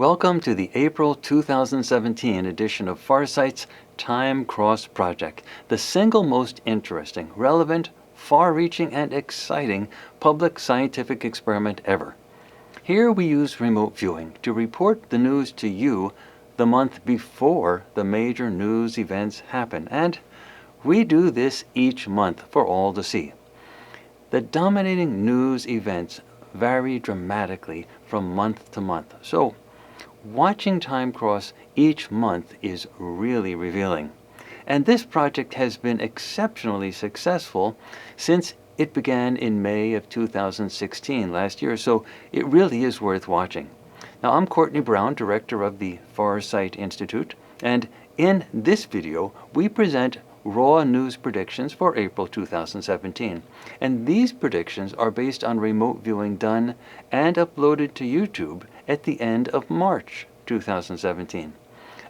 Welcome to the April 2017 edition of Farsight's Time Cross Project, the single most interesting, relevant, far-reaching, and exciting public scientific experiment ever. Here we use remote viewing to report the news to you the month before the major news events happen, and we do this each month for all to see. The dominating news events vary dramatically from month to month, so watching time cross each month is really revealing. And this project has been exceptionally successful since it began in May of 2016, last year, so it really is worth watching. Now, I'm Courtney Brown, director of the Farsight Institute, and in this video, we present raw news predictions for April 2017. And these predictions are based on remote viewing done and uploaded to YouTube at the end of March 2017.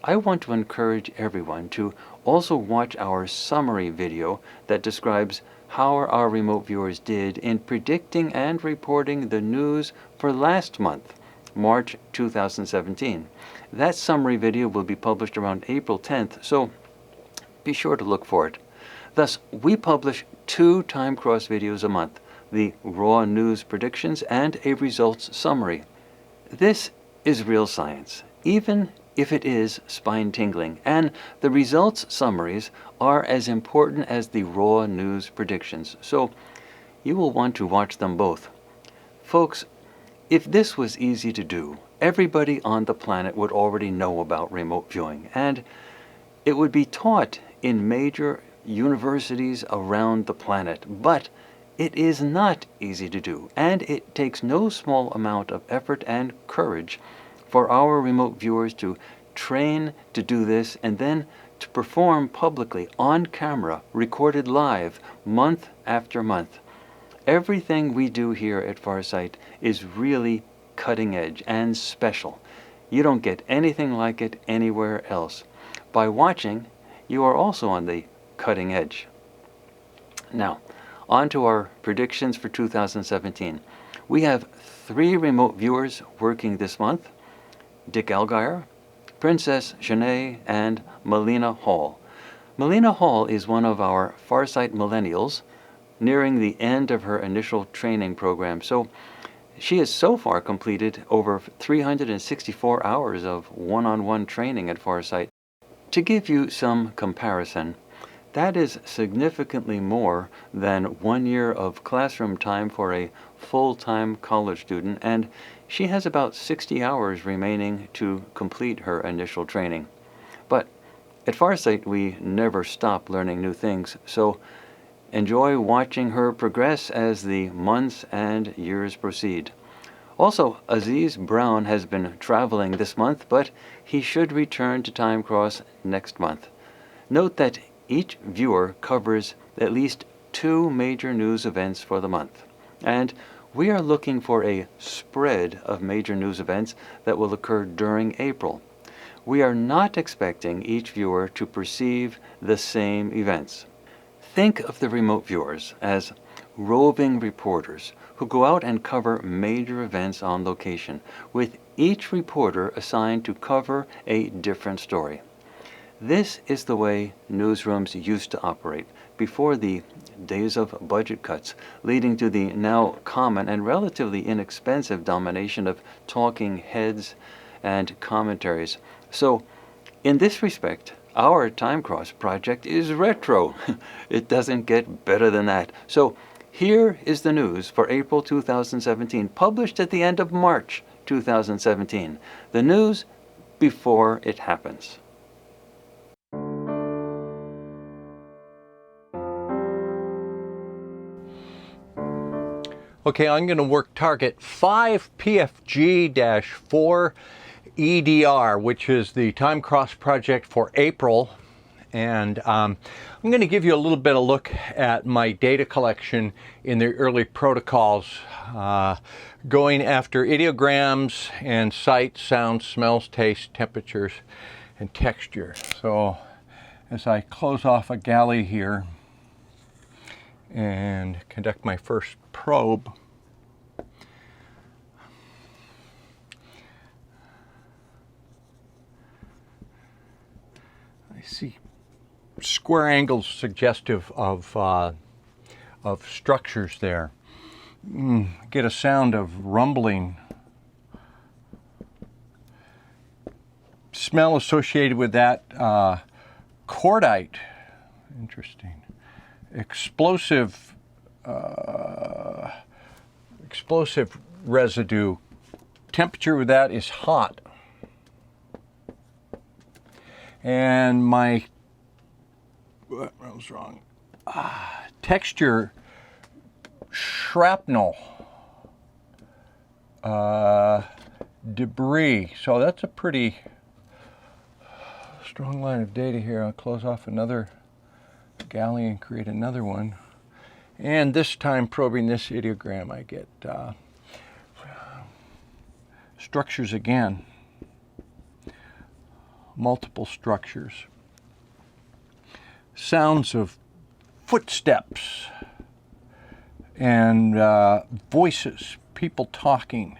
I want to encourage everyone to also watch our summary video that describes how our remote viewers did in predicting and reporting the news for last month, March 2017. That summary video will be published around April 10th, so be sure to look for it. Thus, we publish 2 time cross videos a month, the raw news predictions and a results summary. This is real science, even if it is spine-tingling, and the results summaries are as important as the raw news predictions, so you will want to watch them both. Folks, if this was easy to do, everybody on the planet would already know about remote viewing, and it would be taught in major universities around the planet. But it is not easy to do, and it takes no small amount of effort and courage for our remote viewers to train to do this and then to perform publicly on camera, recorded live, month after month. Everything we do here at Farsight is really cutting edge and special. You don't get anything like it anywhere else. By watching, you are also on the cutting edge. Now, on to our predictions for 2017. We have 3 remote viewers working this month: Dick Allgire, Princess Jeaneé, and Melena Hall. Melena Hall is one of our Farsight millennials, nearing the end of her initial training program, so she has so far completed over 364 hours of one-on-one training at Farsight. To give you some comparison, that is significantly more than 1 year of classroom time for a full-time college student, and she has about 60 hours remaining to complete her initial training. But at Farsight, we never stop learning new things, so enjoy watching her progress as the months and years proceed. Also, Aziz Brown has been traveling this month, but he should return to Time Cross next month. Note that each viewer covers at least 2 major news events for the month, and we are looking for a spread of major news events that will occur during April. We are not expecting each viewer to perceive the same events. Think of the remote viewers as roving reporters who go out and cover major events on location, with each reporter assigned to cover a different story. This is the way newsrooms used to operate before the days of budget cuts, leading to the now common and relatively inexpensive domination of talking heads and commentaries. So, in this respect, our Time Cross project is retro. It doesn't get better than that. So, here is the news for April 2017, published at the end of March 2017. The news before it happens. Okay, I'm going to work target 5 PFG-4 EDR, which is the Time Cross project for April. And I'm going to give you a little bit of look at my data collection in the early protocols, going after ideograms and sight, sound, smells, taste, temperatures, and texture. So as I close off a galley here and conduct my first probe, see square angles suggestive of structures there. Get a sound of rumbling. Smell associated with that, cordite. Interesting. Explosive residue. Temperature with that is hot. And what was wrong? Texture, shrapnel, debris. So that's a pretty strong line of data here. I'll close off another galley and create another one. And this time, probing this ideogram, I get structures again. Multiple structures. Sounds of footsteps and voices, people talking,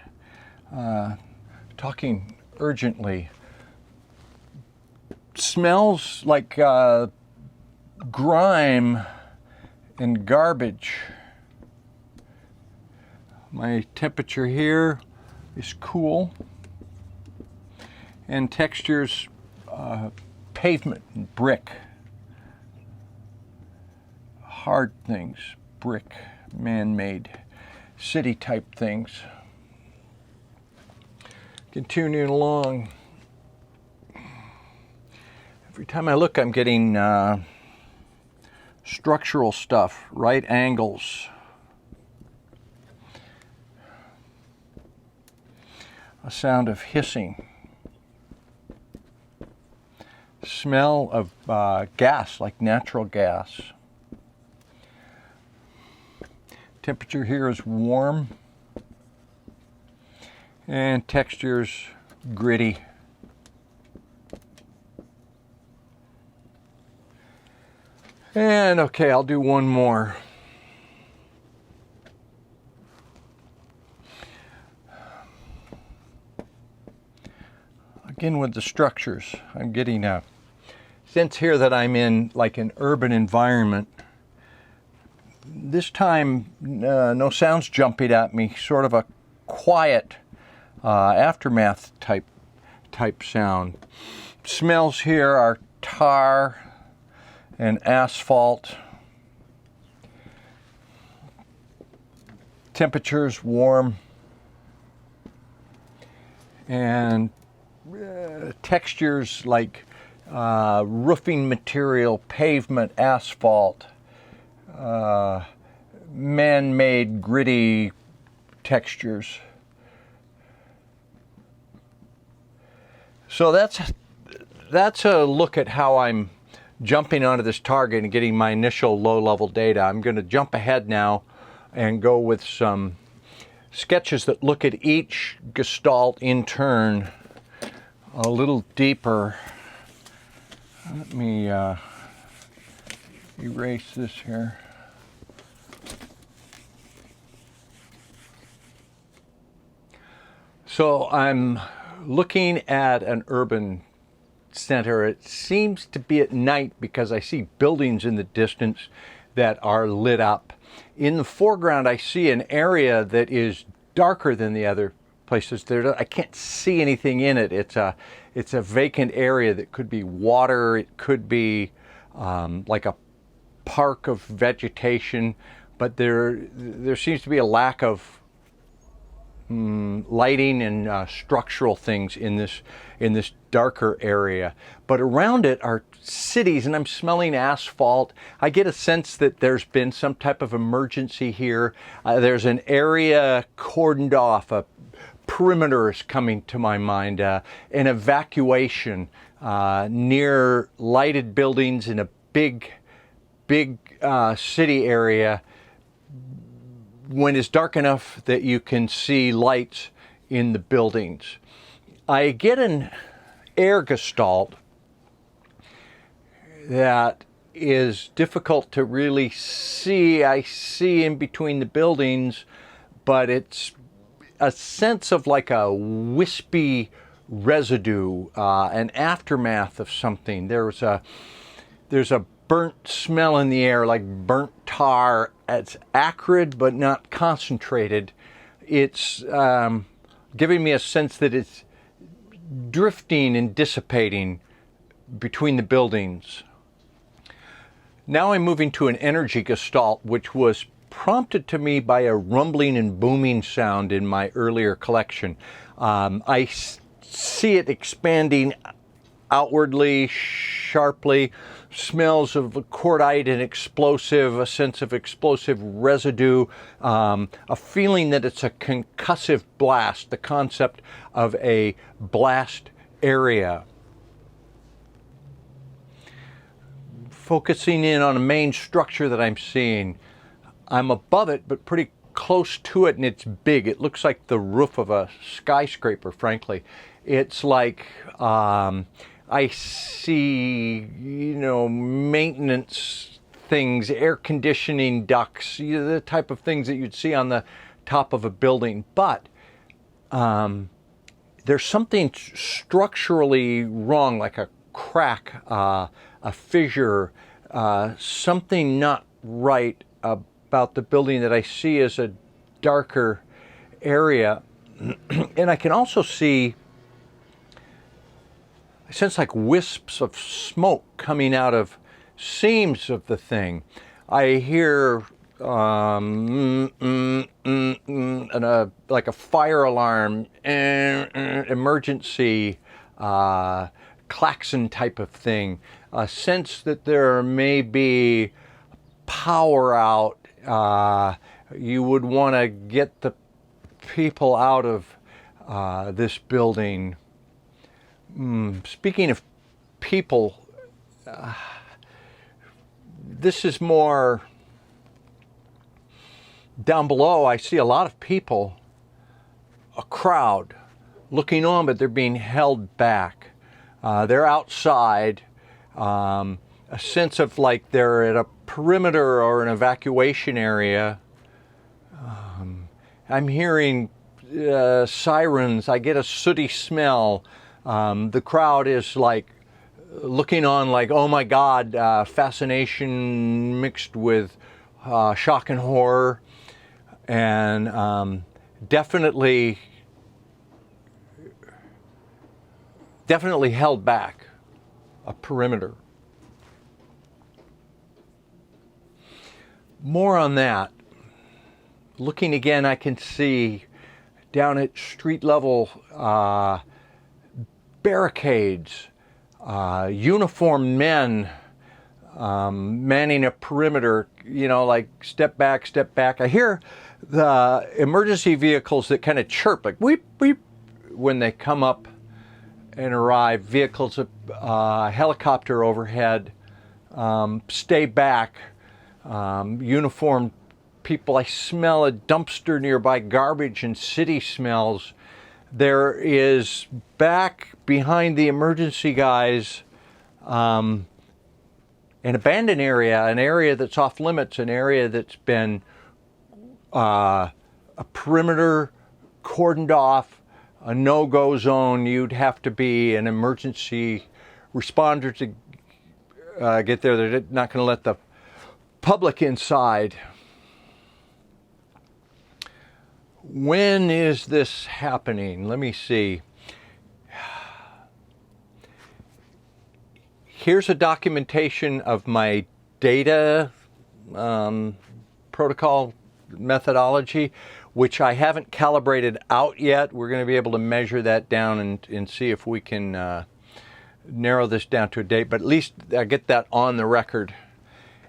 talking urgently. Smells like grime and garbage. My temperature here is cool, and textures, pavement and brick. Hard things, brick, man-made, city-type things. Continuing along. Every time I look, I'm getting structural stuff, right angles. A sound of hissing. Smell of gas, like natural gas. Temperature here is warm. And textures gritty. And okay, I'll do one more. Again with the structures, I'm getting a sense here that I'm in like an urban environment. This time, no sounds jumping at me, sort of a quiet aftermath type sound. Smells here are tar and asphalt. Temperatures warm, and textures like roofing material, pavement, asphalt, man-made gritty textures. So that's a look at how I'm jumping onto this target and getting my initial low-level data. I'm going to jump ahead now and go with some sketches that look at each gestalt in turn a little deeper. Let me erase this here. So I'm looking at an urban center. It seems to be at night because I see buildings in the distance that are lit up. In the foreground, I see an area that is darker than the other places. I can't see anything in it. It's a vacant area that could be water. It could be like a park of vegetation, but there seems to be a lack of lighting and structural things in this darker area. But around it are cities, and I'm smelling asphalt. I get a sense that there's been some type of emergency here. There's an area cordoned off. A perimeter is coming to my mind. An evacuation near lighted buildings in a big city area, when it's dark enough that you can see lights in the buildings. I get an air gestalt that is difficult to really see. I see in between the buildings, but it's a sense of like a wispy residue, an aftermath of something. There's There's a burnt smell in the air, like burnt tar. It's acrid but not concentrated. It's giving me a sense that it's drifting and dissipating between the buildings. Now I'm moving to an energy gestalt, which was prompted to me by a rumbling and booming sound in my earlier collection. I see it expanding outwardly, sharply, smells of cordite and explosive, a sense of explosive residue, a feeling that it's a concussive blast, the concept of a blast area. Focusing in on a main structure that I'm seeing. I'm above it, but pretty close to it, and it's big. It looks like the roof of a skyscraper, frankly. It's like I see, maintenance things, air conditioning ducts, the type of things that you'd see on the top of a building. But there's something structurally wrong, like a crack, a fissure, something not right about the building that I see as a darker area. And I can also see, I sense like wisps of smoke coming out of seams of the thing. I hear like a fire alarm, emergency, klaxon type of thing. A sense that there may be power out. You would want to get the people out of this building. Speaking of people, this is more down below. I see a lot of people, a crowd looking on, but they're being held back. They're outside, a sense of like they're at a perimeter or an evacuation area. I'm hearing sirens. I get a sooty smell. The crowd is like looking on like, oh my God, fascination mixed with shock and horror, and definitely held back, a perimeter. More on that. Looking again, I can see down at street level barricades, uniformed men manning a perimeter, like step back, step back. I hear the emergency vehicles that kind of chirp, like weep, weep, when they come up and arrive. Vehicles, helicopter overhead, stay back, uniformed people. I smell a dumpster nearby, garbage and city smells. There is back behind the emergency guys an abandoned area, an area that's off limits, an area that's been a perimeter cordoned off, a no-go zone. You'd have to be an emergency responder to get there. They're not going to let the public inside. When is this happening? Let me see. Here's a documentation of my data protocol methodology, which I haven't calibrated out yet. We're going to be able to measure that down and see if we can narrow this down to a date, but at least I get that on the record.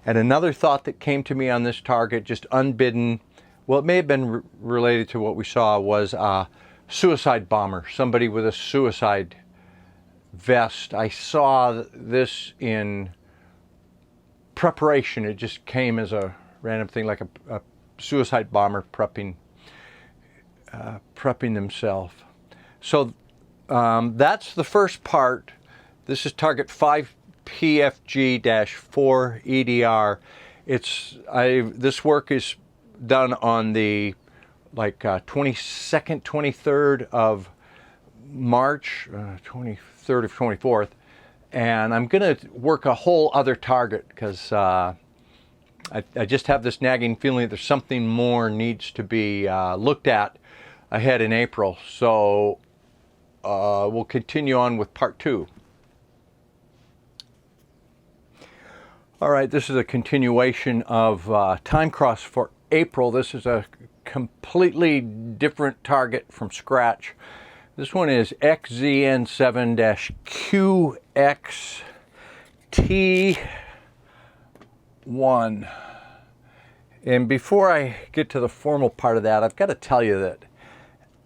And another thought that came to me on this target, just unbidden, well, it may have been related to what we saw, was a suicide bomber, somebody with a suicide vest. I saw this in preparation. It just came as a random thing, like a suicide bomber prepping themselves. So that's the first part. This is target 5PFG-4 EDR. This work is done on the 22nd, 23rd of March, 23rd or 24th, And I'm going to work a whole other target because I just have this nagging feeling that there's something more needs to be looked at ahead in April. So we'll continue on with part 2. All right, this is a continuation of Time Cross for April. This is a completely different target from scratch. This one is XZN7-QXT1. And before I get to the formal part of that, I've got to tell you that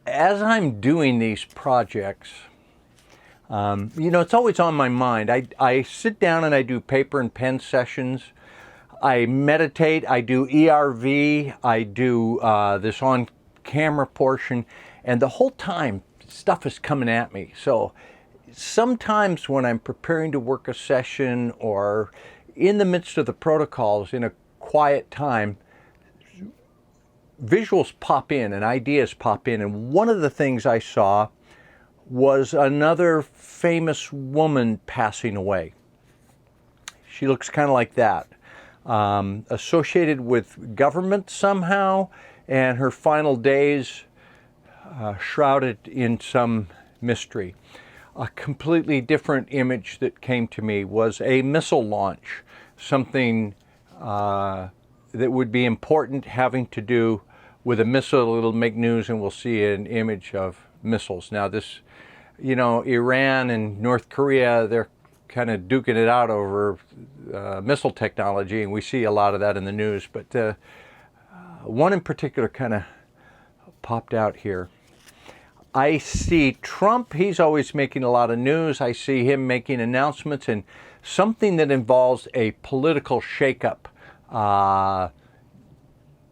as I'm doing these projects, it's always on my mind. I sit down and I do paper and pen sessions. I meditate. I do ERV. I do this on-camera portion. And the whole time, stuff is coming at me. So sometimes when I'm preparing to work a session or in the midst of the protocols in a quiet time, visuals pop in and ideas pop in. And one of the things I saw was another famous woman passing away. She looks kind of like that, associated with government somehow, and her final days shrouded in some mystery. A completely different image that came to me was a missile launch, something that would be important having to do with a missile. It'll make news and we'll see an image of missiles. Now this, Iran and North Korea, they're kind of duking it out over missile technology, and we see a lot of that in the news. But one in particular kind of popped out here. I see Trump, he's always making a lot of news. I see him making announcements and something that involves a political shakeup.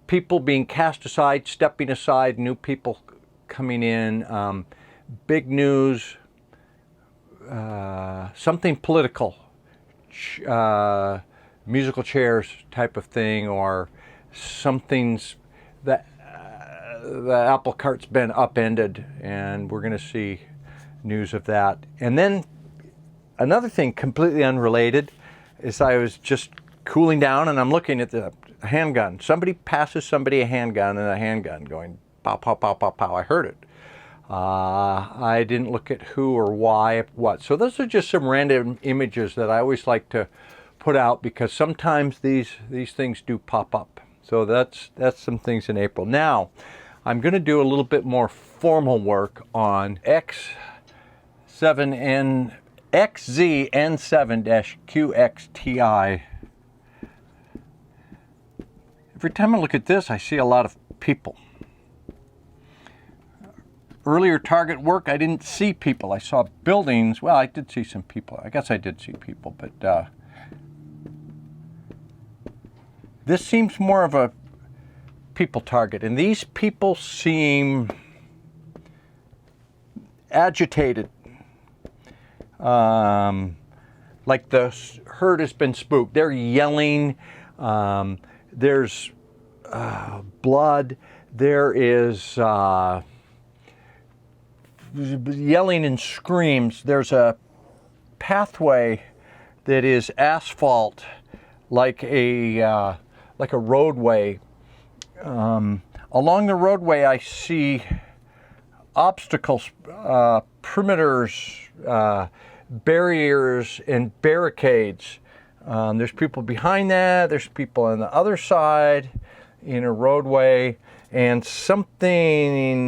People being cast aside, stepping aside, new people coming in. Big news, something political, musical chairs type of thing, or something's that the apple cart's been upended, and we're going to see news of that. And then another thing completely unrelated is I was just cooling down and I'm looking at the handgun. Somebody passes somebody a handgun, and a handgun going pow, pow, pow, pow, pow. I heard it. I didn't look at who or why, what. So those are just some random images that I always like to put out because sometimes these things do pop up. So that's some things in April. Now, I'm going to do a little bit more formal work on XZN7-QXTI. Every time I look at this, I see a lot of people. Earlier target work, I didn't see people. I saw buildings. Well, I did see some people. I guess I did see people, but this seems more of a people target. And these people seem agitated. Like the herd has been spooked. They're yelling. There's blood. There is yelling and screams. There's a pathway that is asphalt, like a roadway. Along the roadway, I see obstacles, perimeters, barriers, and barricades. There's people behind that. There's people on the other side in a roadway, and something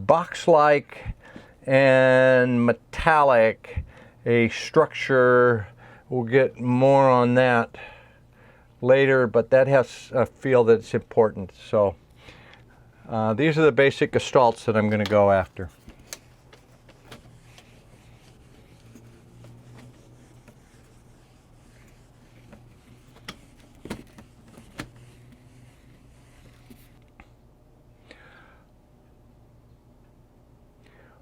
box-like and metallic, a structure. We'll get more on that later, but that has a feel that it's important. So these are the basic gestalts that I'm going to go after.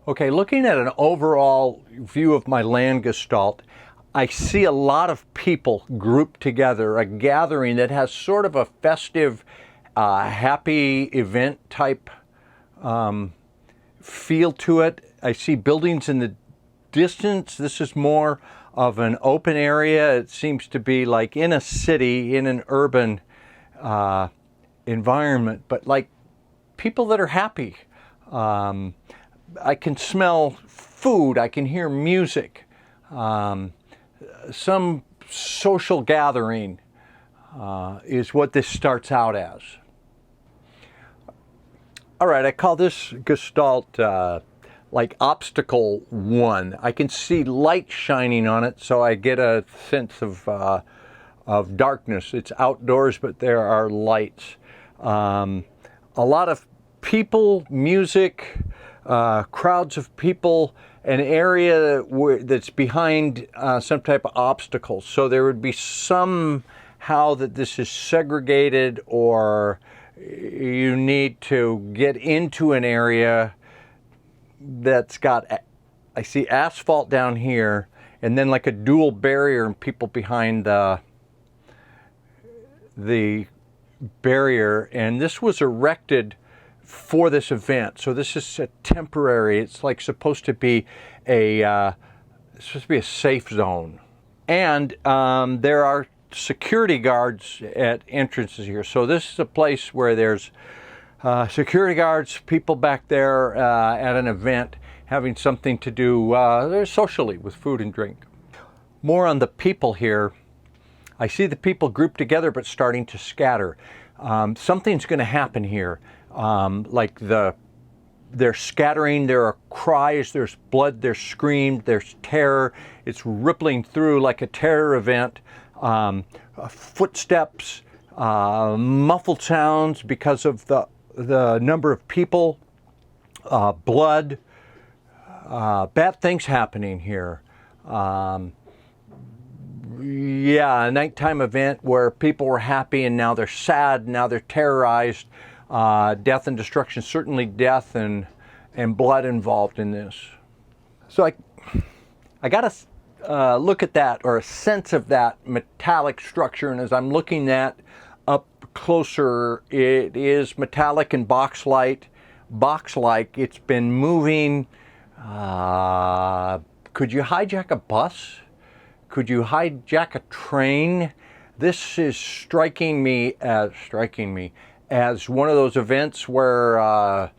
Okay, looking at an overall view of my land gestalt, I see a lot of people grouped together, a gathering that has sort of a festive, happy event type feel to it. I see buildings in the distance. This is more of an open area. It seems to be like in a city, in an urban environment, but like people that are happy. I can smell food, I can hear music, some social gathering is what this starts out as. All right, I call this gestalt like obstacle 1. I can see light shining on it, so I get a sense of darkness. It's outdoors, but there are lights. A lot of people, music, crowds of people, an area that's behind some type of obstacle. So there would be somehow that this is segregated, or you need to get into an area that's got, I see asphalt down here, and then like a dual barrier and people behind the barrier. And this was erected for this event, so this is a temporary. It's like supposed to be a safe zone, and there are security guards at entrances here. So this is a place where there's security guards, people back there at an event having something to do socially with food and drink. More on the people here. I see the people grouped together but starting to scatter. Something's going to happen here. Like they're scattering, there are cries, there's blood, there's screams, there's terror. It's rippling through like a terror event. Footsteps, muffled sounds because of the number of people, blood, bad things happening here. Yeah, a nighttime event where people were happy and now they're sad, now they're terrorized. Death and destruction, certainly death and blood involved in this. So I got a look at that, or a sense of that metallic structure, and as I'm looking at up closer, it is metallic and box-like. It's been moving. Could you hijack a bus? Could you hijack a train? This is striking me as one of those events where a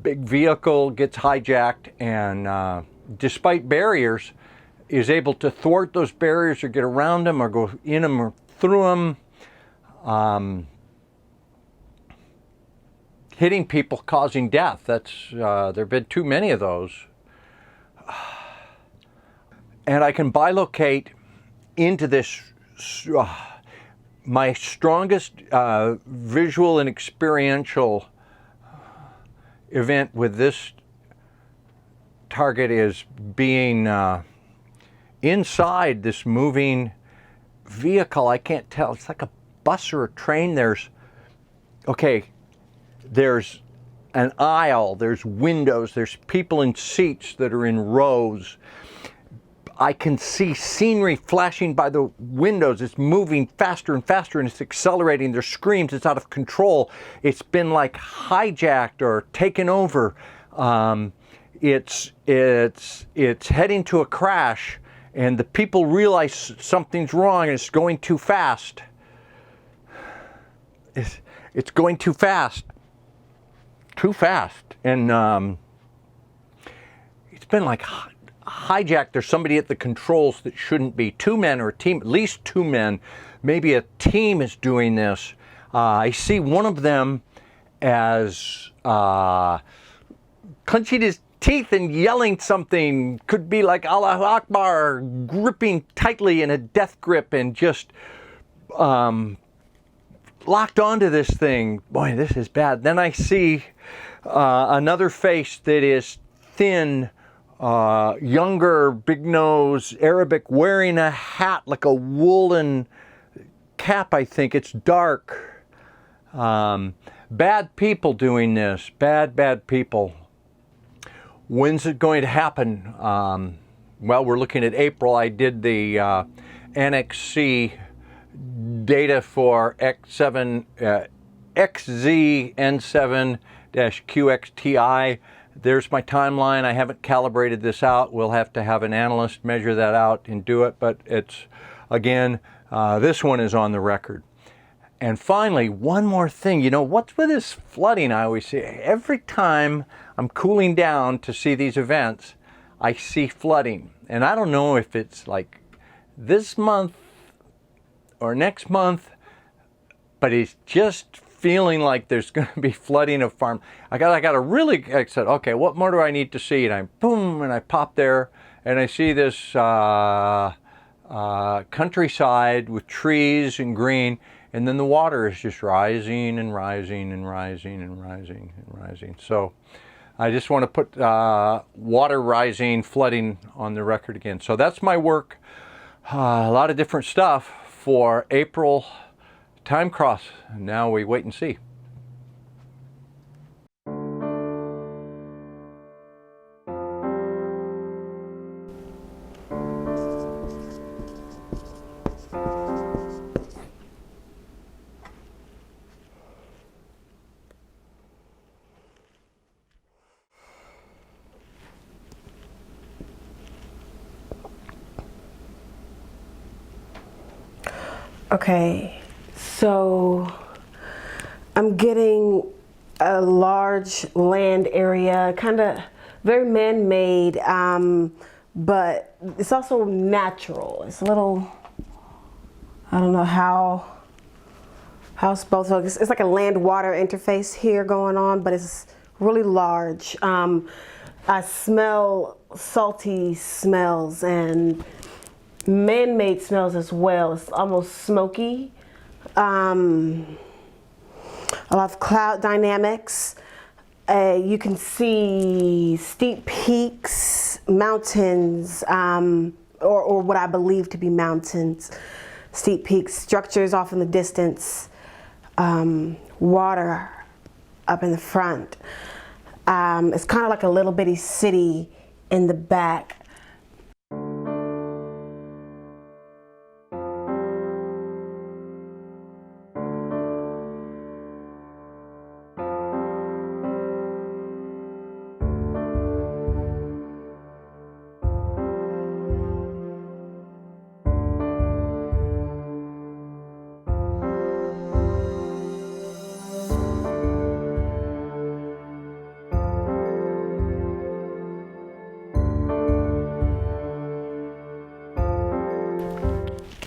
big vehicle gets hijacked and despite barriers is able to thwart those barriers or get around them or go in them or through them, hitting people, causing death. That's there have been too many of those. And I can bilocate into this my strongest visual and experiential event with this target is being inside this moving vehicle. I can't tell. It's like a bus or a train. There's an aisle, there's windows, there's people in seats that are in rows. I can see scenery flashing by the windows. It's moving faster and faster, and it's accelerating. There's screams. It's out of control. It's been like hijacked or taken over. It's heading to a crash, and the people realize something's wrong, and it's going too fast. It's going too fast. Too fast. And it's been like hijacked. There's somebody at the controls that shouldn't be. 2 men or a team, at least 2 men. Maybe a team is doing this. I see one of them as clenching his teeth and yelling something. Could be like Allahu Akbar, gripping tightly in a death grip and just locked onto this thing. Boy, this is bad. Then I see another face that is thin, younger, big nose, Arabic, wearing a hat, like a woolen cap, I think. It's dark. Bad people doing this. Bad people. When's it going to happen? Well, we're looking at April. I did the NXC data for XZN7-QXTI. there's my timeline. I haven't calibrated this out. We'll have to have an analyst measure that out and do it, but it's, again, this one is on the record. And finally, one more thing. You know, what's with this flooding? I always say, every time I'm cooling down to see these events, I see flooding. And I don't know if it's like this month or next month, but it's just feeling like there's going to be flooding of farm. I said, okay, what more do I need to see? And I pop there and I see this countryside with trees and green, and then the water is just rising and rising and rising and rising and rising. So I just want to put water rising, flooding on the record again. So that's my work. A lot of different stuff for April time cross. Now we wait and see. Okay, so I'm getting a large land area, kind of very man-made, but it's also natural. It's a little, I don't know how it's supposed to, it's like a land-water interface here going on, but it's really large. I smell salty smells and man-made smells as well. It's almost smoky. A lot of cloud dynamics. You can see steep peaks, mountains, or what I believe to be mountains, steep peaks, structures off in the distance, water up in the front. It's kind of like a little bitty city in the back.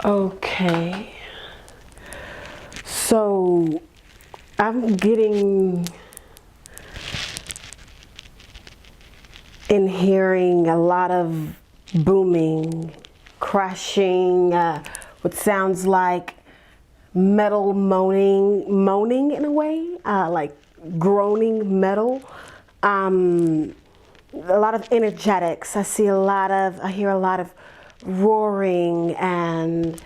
Okay, so I'm getting and hearing a lot of booming, crashing, what sounds like metal moaning in a way, like groaning metal. A lot of energetics. I hear a lot of roaring and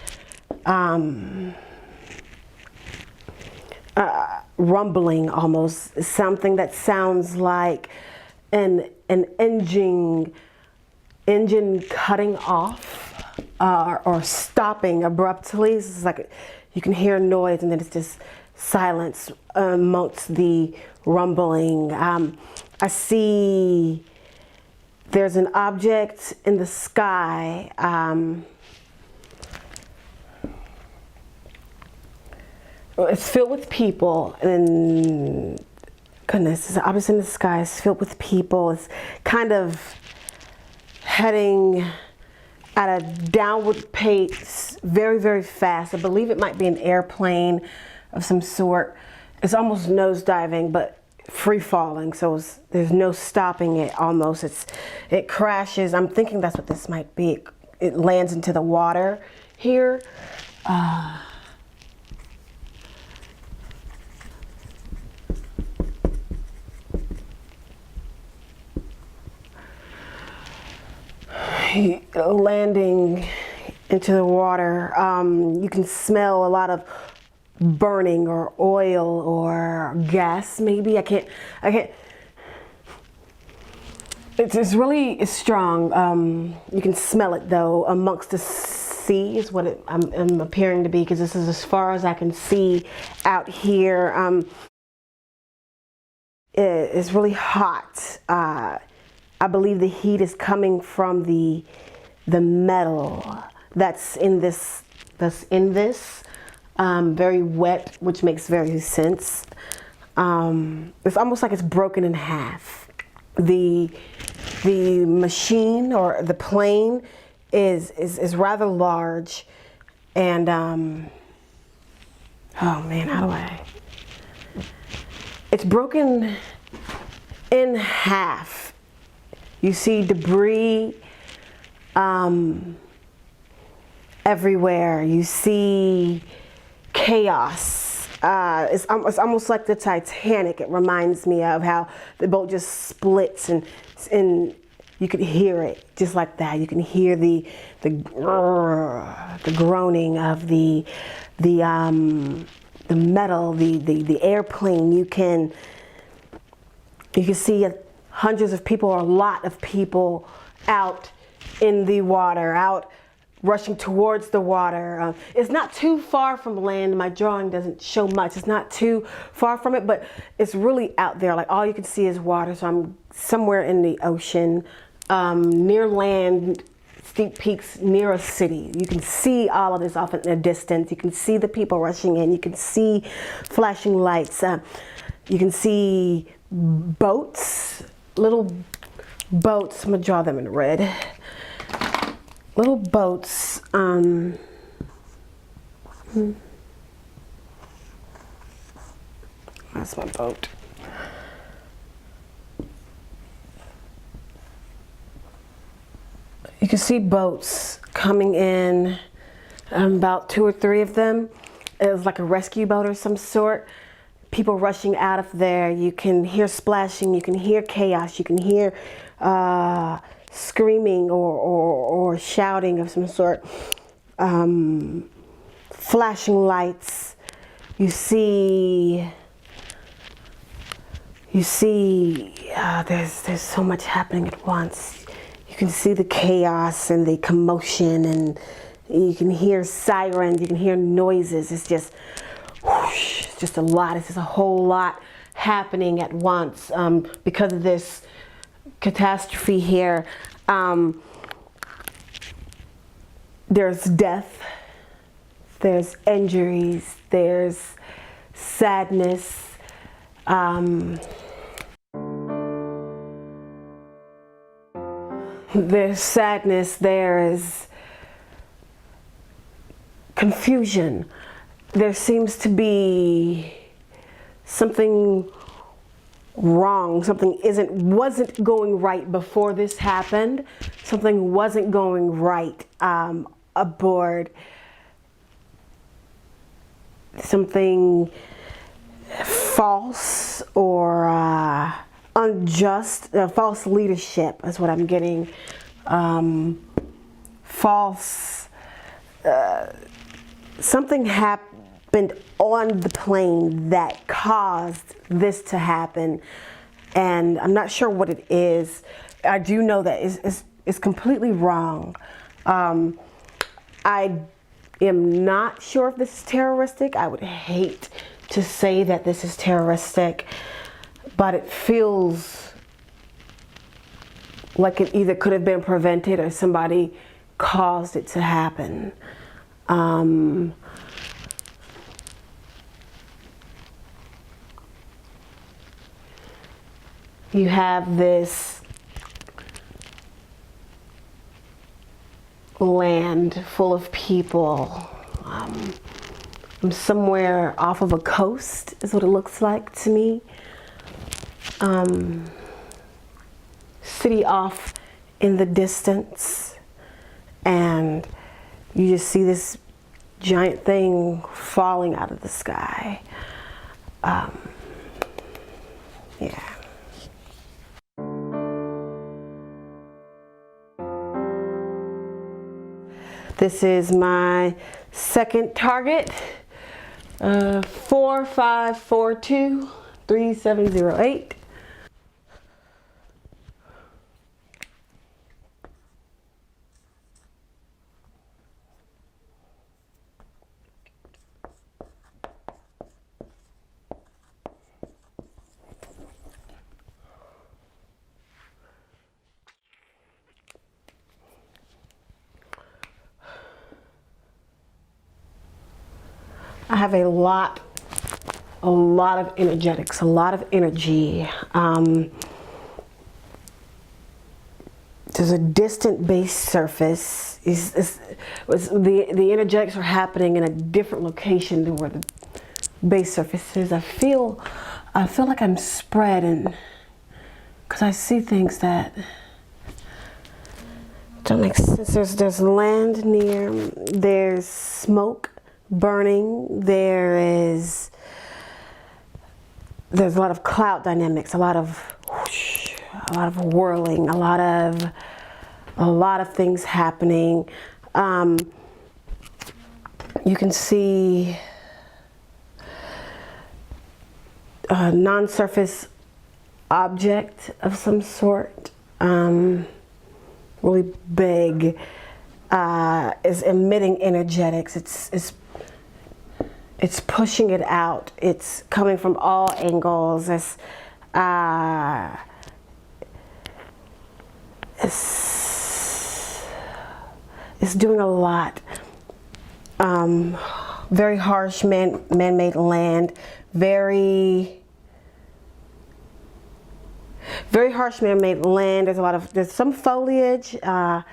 rumbling, almost something that sounds like an engine cutting off or stopping abruptly. It's like you can hear noise and then it's just silence amongst the rumbling. I see there's an object in the sky. It's filled with people, and goodness, it's an object in the sky. It's filled with people. It's kind of heading at a downward pace, very, very fast. I believe it might be an airplane of some sort. It's almost nosediving, but free falling, so there's no stopping it. Almost, it crashes. I'm thinking that's what this might be. It lands into the water here. Landing into the water. You can smell a lot of burning or oil or gas, maybe. I can't. It's really strong. You can smell it though amongst the sea is what I'm appearing to be, because this is as far as I can see out here. is really hot. I believe the heat is coming from the metal that's in this. Very wet, which makes very sense. It's almost like it's broken in half. The machine or the plane is rather large, and oh man, how do I? It's broken in half. You see debris everywhere. You see chaos. It's almost like the Titanic. It reminds me of how the boat just splits, and you could hear it just like that. You can hear the groaning of the metal, the airplane. You can see hundreds of people or a lot of people out in the water, out rushing towards the water. It's not too far from land. My drawing doesn't show much. It's not too far from it, but it's really out there. Like all you can see is water. So I'm somewhere in the ocean, near land, steep peaks, near a city. You can see all of this off in the distance. You can see the people rushing in. You can see flashing lights. You can see boats, little boats. I'm gonna draw them in red. Little boats. That's my boat. You can see boats coming in, about 2 or 3 of them. It was like a rescue boat or some sort. People rushing out of there. You can hear splashing. You can hear chaos. You can hear screaming or shouting of some sort. Flashing lights. You see there's so much happening at once. You can see the chaos and the commotion, and you can hear sirens. You can hear noises. It's just whoosh, it's just a lot. It's just a whole lot happening at once because of this catastrophe here. There's death, there's injuries, there's sadness. There's sadness, there is confusion. There seems to be something wrong. Something wasn't going right before this happened. Something wasn't going right aboard. Something false or unjust. False leadership is what I'm getting. False. Something happened on the plane that caused this to happen, and I'm not sure what it is. I do know that it's completely wrong. I am not sure if this is terroristic. I would hate to say that this is terroristic, but it feels like it either could have been prevented or somebody caused it to happen. You have this land full of people. I'm somewhere off of a coast is what it looks like to me. City off in the distance, and you just see this giant thing falling out of the sky. Yeah. This is my second target, 4542-3708. I have a lot of energetics, a lot of energy. There's a distant base surface. The energetics are happening in a different location than where the base surface is. I feel like I'm spread, and because I see things that don't make sense. There's land near. There's smoke burning. There's a lot of cloud dynamics. A lot of whoosh, a lot of whirling. A lot of things happening. You can see a non-surface object of some sort, really big, is emitting energetics. It's pushing it out. It's coming from all angles. It's doing a lot. Very harsh man-made land. Very harsh man-made land. There's some foliage, different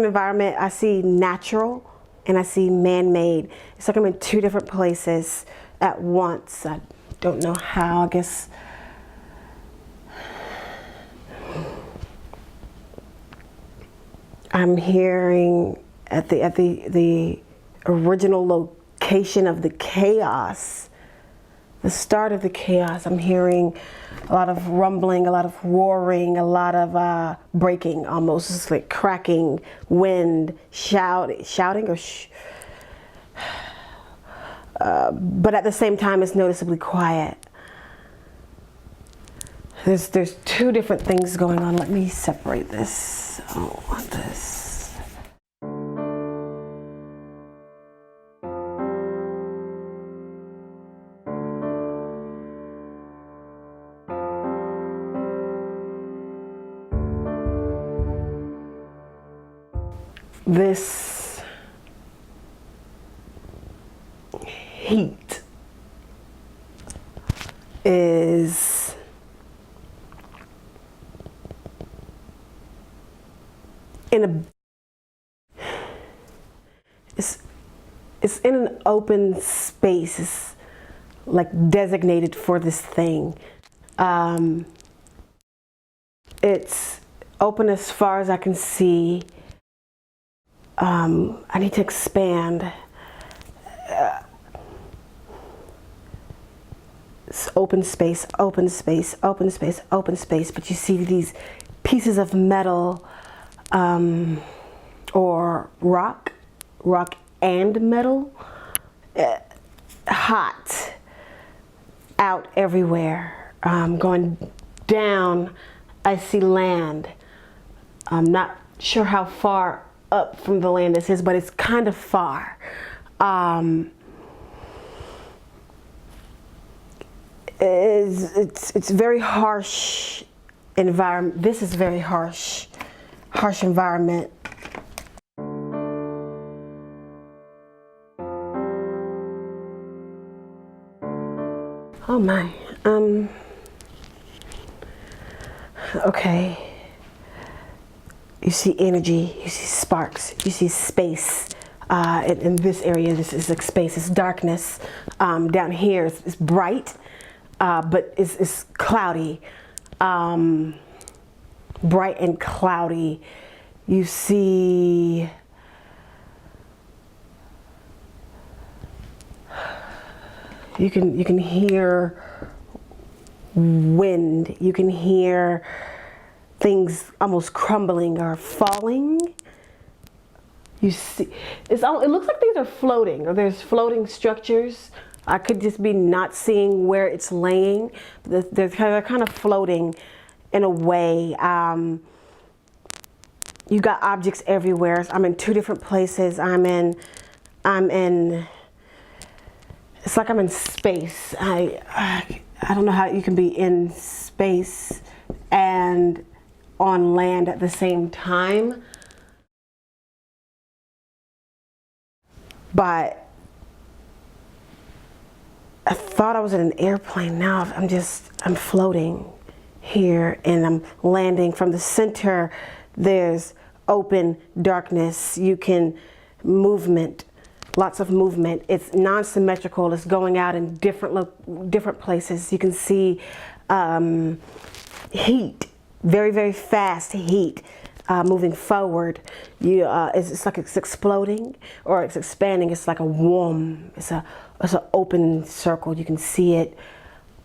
environment. I see natural and I see man-made. It's like I'm in two different places at once. I don't know how. I guess I'm hearing at the original location of the chaos, the start of the chaos. I'm hearing a lot of rumbling, a lot of roaring, a lot of breaking, almost it's like cracking, wind, shouting, or but at the same time, it's noticeably quiet. There's two different things going on. Let me separate this. I don't want this. This heat is it's in an open space. It's like designated for this thing. It's open as far as I can see. I need to expand. It's open space, open space, open space, open space. But you see these pieces of metal or rock and metal, hot, out everywhere. Going down, I see land. I'm not sure how far up from the land this is, but it's kind of far. It's very harsh environment. This is very harsh environment. Oh my. Okay. You see energy, you see sparks, you see space. In this area, this is like space, it's darkness. Down here, it's bright, but it's cloudy. Bright and cloudy. You see you can hear wind. You can hear things almost crumbling or falling. You see, it looks like these are floating, or there's floating structures. I could just be not seeing where it's laying. They're kind of floating in a way. You got objects everywhere. I'm in two different places. I'm in. It's like I'm in space. I don't know how you can be in space and on land at the same time. But I thought I was in an airplane. Now I'm floating here, and I'm landing from the center. There's open darkness. You can movement, lots of movement. It's non-symmetrical. It's going out in different places. You can see heat, very, very fast heat. Moving forward, it's like it's exploding or it's expanding. It's like a warm. It's an open circle. You can see it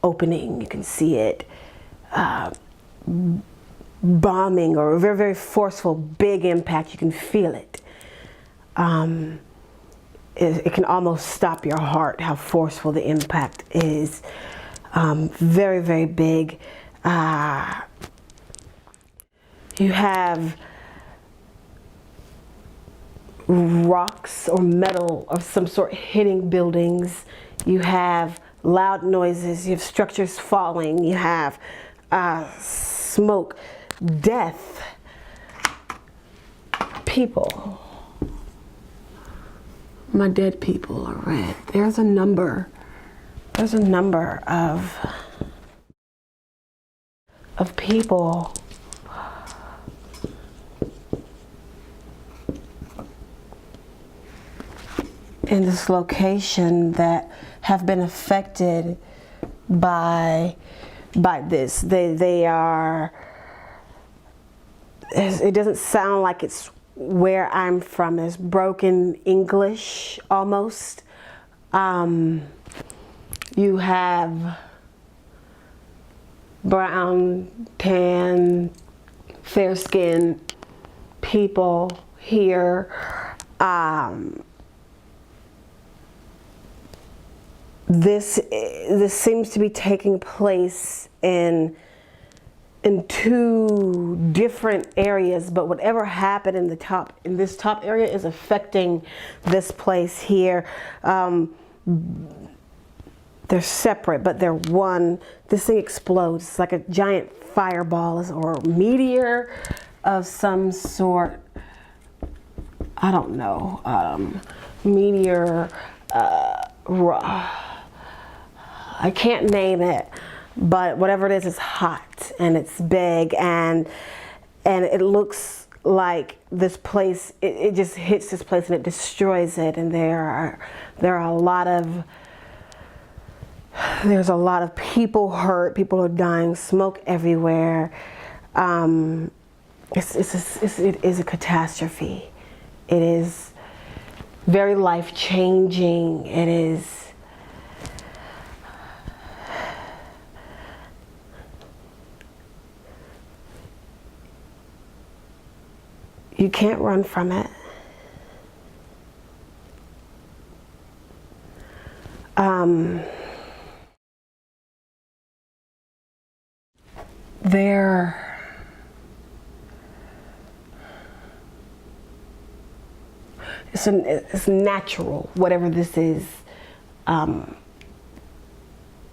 opening. You can see it bombing, or a very, very forceful, big impact. You can feel it. It can almost stop your heart. How forceful the impact is. Very, very big. You have rocks or metal of some sort hitting buildings. You have loud noises. You have structures falling. You have smoke, death, people. My dead people are red. There's a number. There's a number of people in this location that have been affected by this. They are, it doesn't sound like it's where I'm from. It's broken English almost. You have brown, tan, fair-skinned people here. This seems to be taking place in two different areas, but whatever happened in this top area is affecting this place here. They're separate, but they're one. This thing explodes. It's like a giant fireball or meteor of some sort. I don't know. Meteor. I can't name it, but whatever it is hot and it's big, and it looks like this place. It just hits this place and it destroys it. And there's a lot of people hurt. People are dying. Smoke everywhere. It is a catastrophe. It is very life-changing. It is. You can't run from it. It's natural, whatever this is,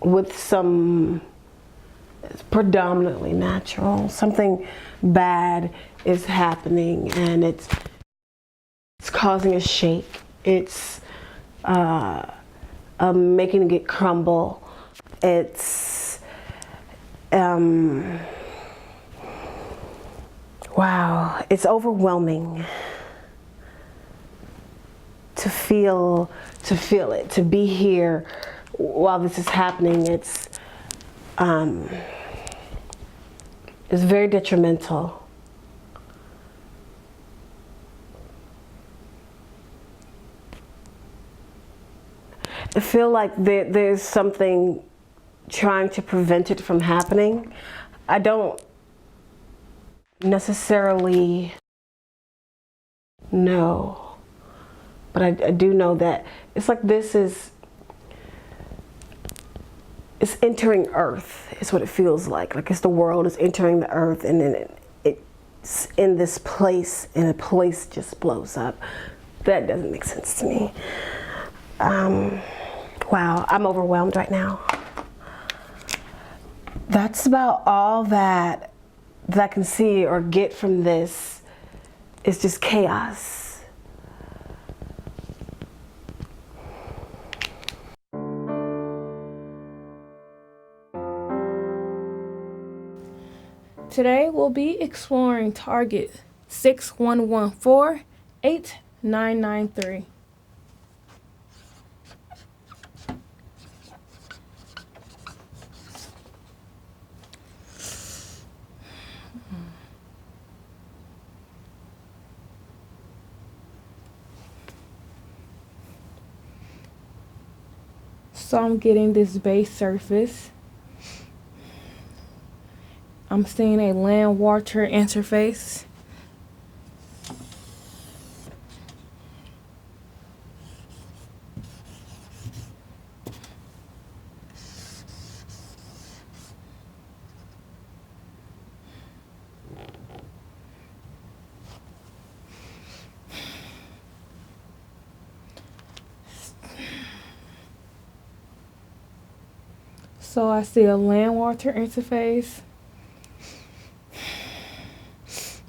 with some. It's predominantly natural. Something bad is happening, and it's causing a shake. It's making it crumble. It's wow. It's overwhelming to feel it, to be here while this is happening. It's very detrimental. I feel like there's something trying to prevent it from happening. I don't necessarily know, but I do know that it's like this is. It's entering Earth, is what it feels like. Like it's the world is entering the Earth, and then it's in this place, and a place just blows up. That doesn't make sense to me. Wow, I'm overwhelmed right now. That's about all that I can see or get from this. It's just chaos. Today we'll be exploring target 6114-8993. So I'm getting this base surface. I'm seeing a land-water interface. So I see a land-water interface.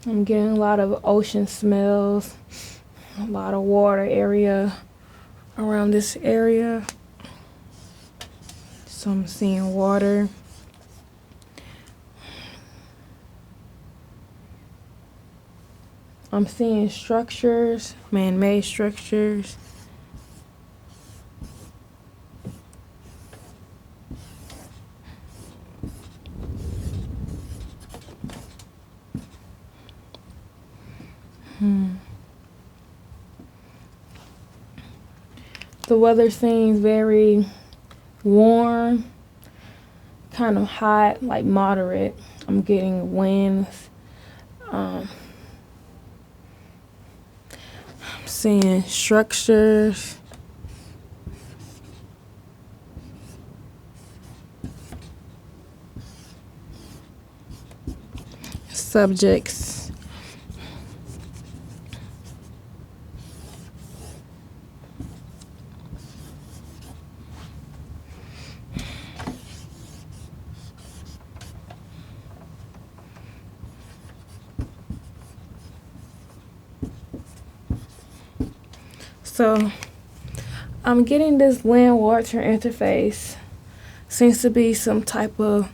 I'm getting a lot of ocean smells, a lot of water area around this area. So I'm seeing water. I'm seeing structures, man-made structures. The weather seems very warm, kind of hot, like moderate. I'm getting winds. I'm seeing structures. Subjects. So I'm getting this land-water interface. Seems to be some type of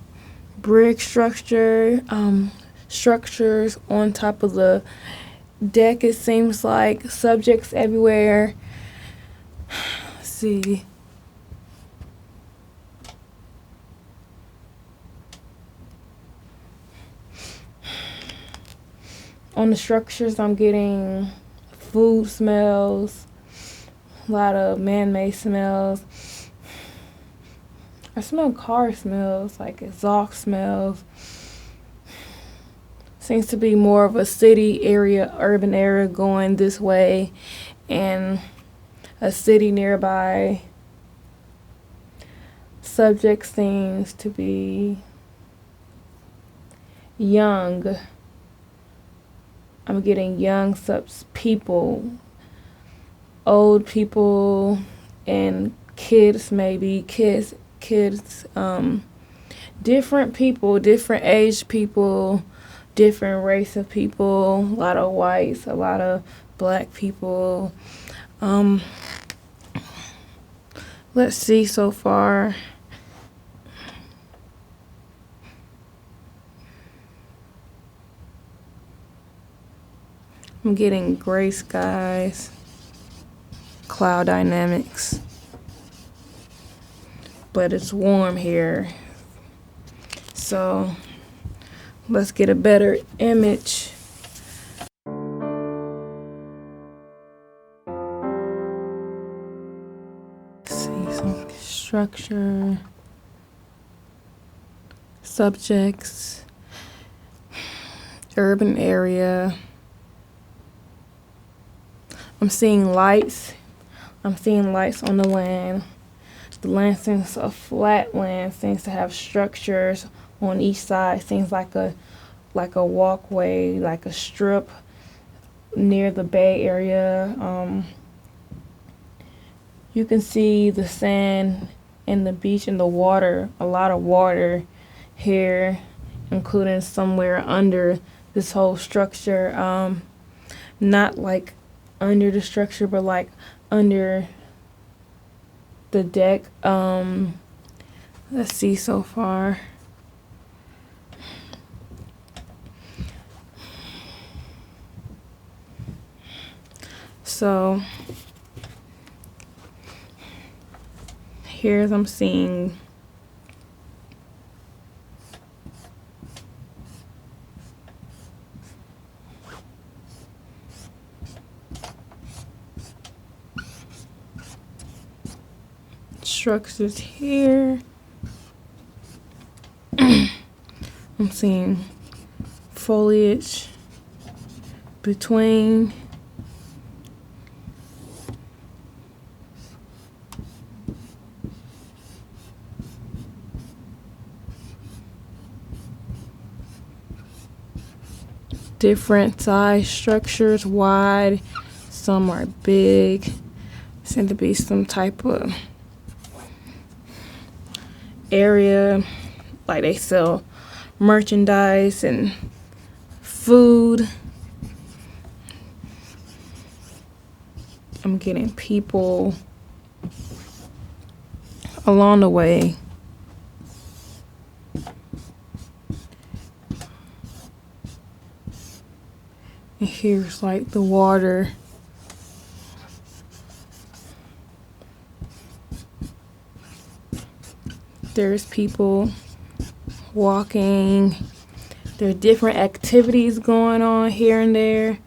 brick structure, structures on top of the deck. It seems like subjects everywhere. Let's see. On the structures, I'm getting food smells, a lot of man-made smells. I smell car smells, like exhaust smells. Seems to be more of a city area, urban area going this way, and a city nearby. Subject seems to be young. I'm getting young people, old people, and kids, maybe kids, different people, different age people, different race of people, a lot of whites, a lot of black people. Let's see so far. I'm getting gray skies, cloud dynamics, but it's warm here. So let's get a better image. Let's see some structure, subjects, urban area. I'm seeing lights. I'm seeing lights on the land. The land seems a flat land, seems to have structures on each side. Seems like a walkway, like a strip near the Bay Area. You can see the sand and the beach and the water, a lot of water here, including somewhere under this whole structure. Not like under the structure, but like under the deck. Let's see so far. So here's I'm seeing structures here. I'm seeing foliage between. Different size structures, wide, some are big. Seem to be some type of area, like they sell merchandise and food. I'm getting people along the way. And here's like the water. There's people walking. There are different activities going on here and there.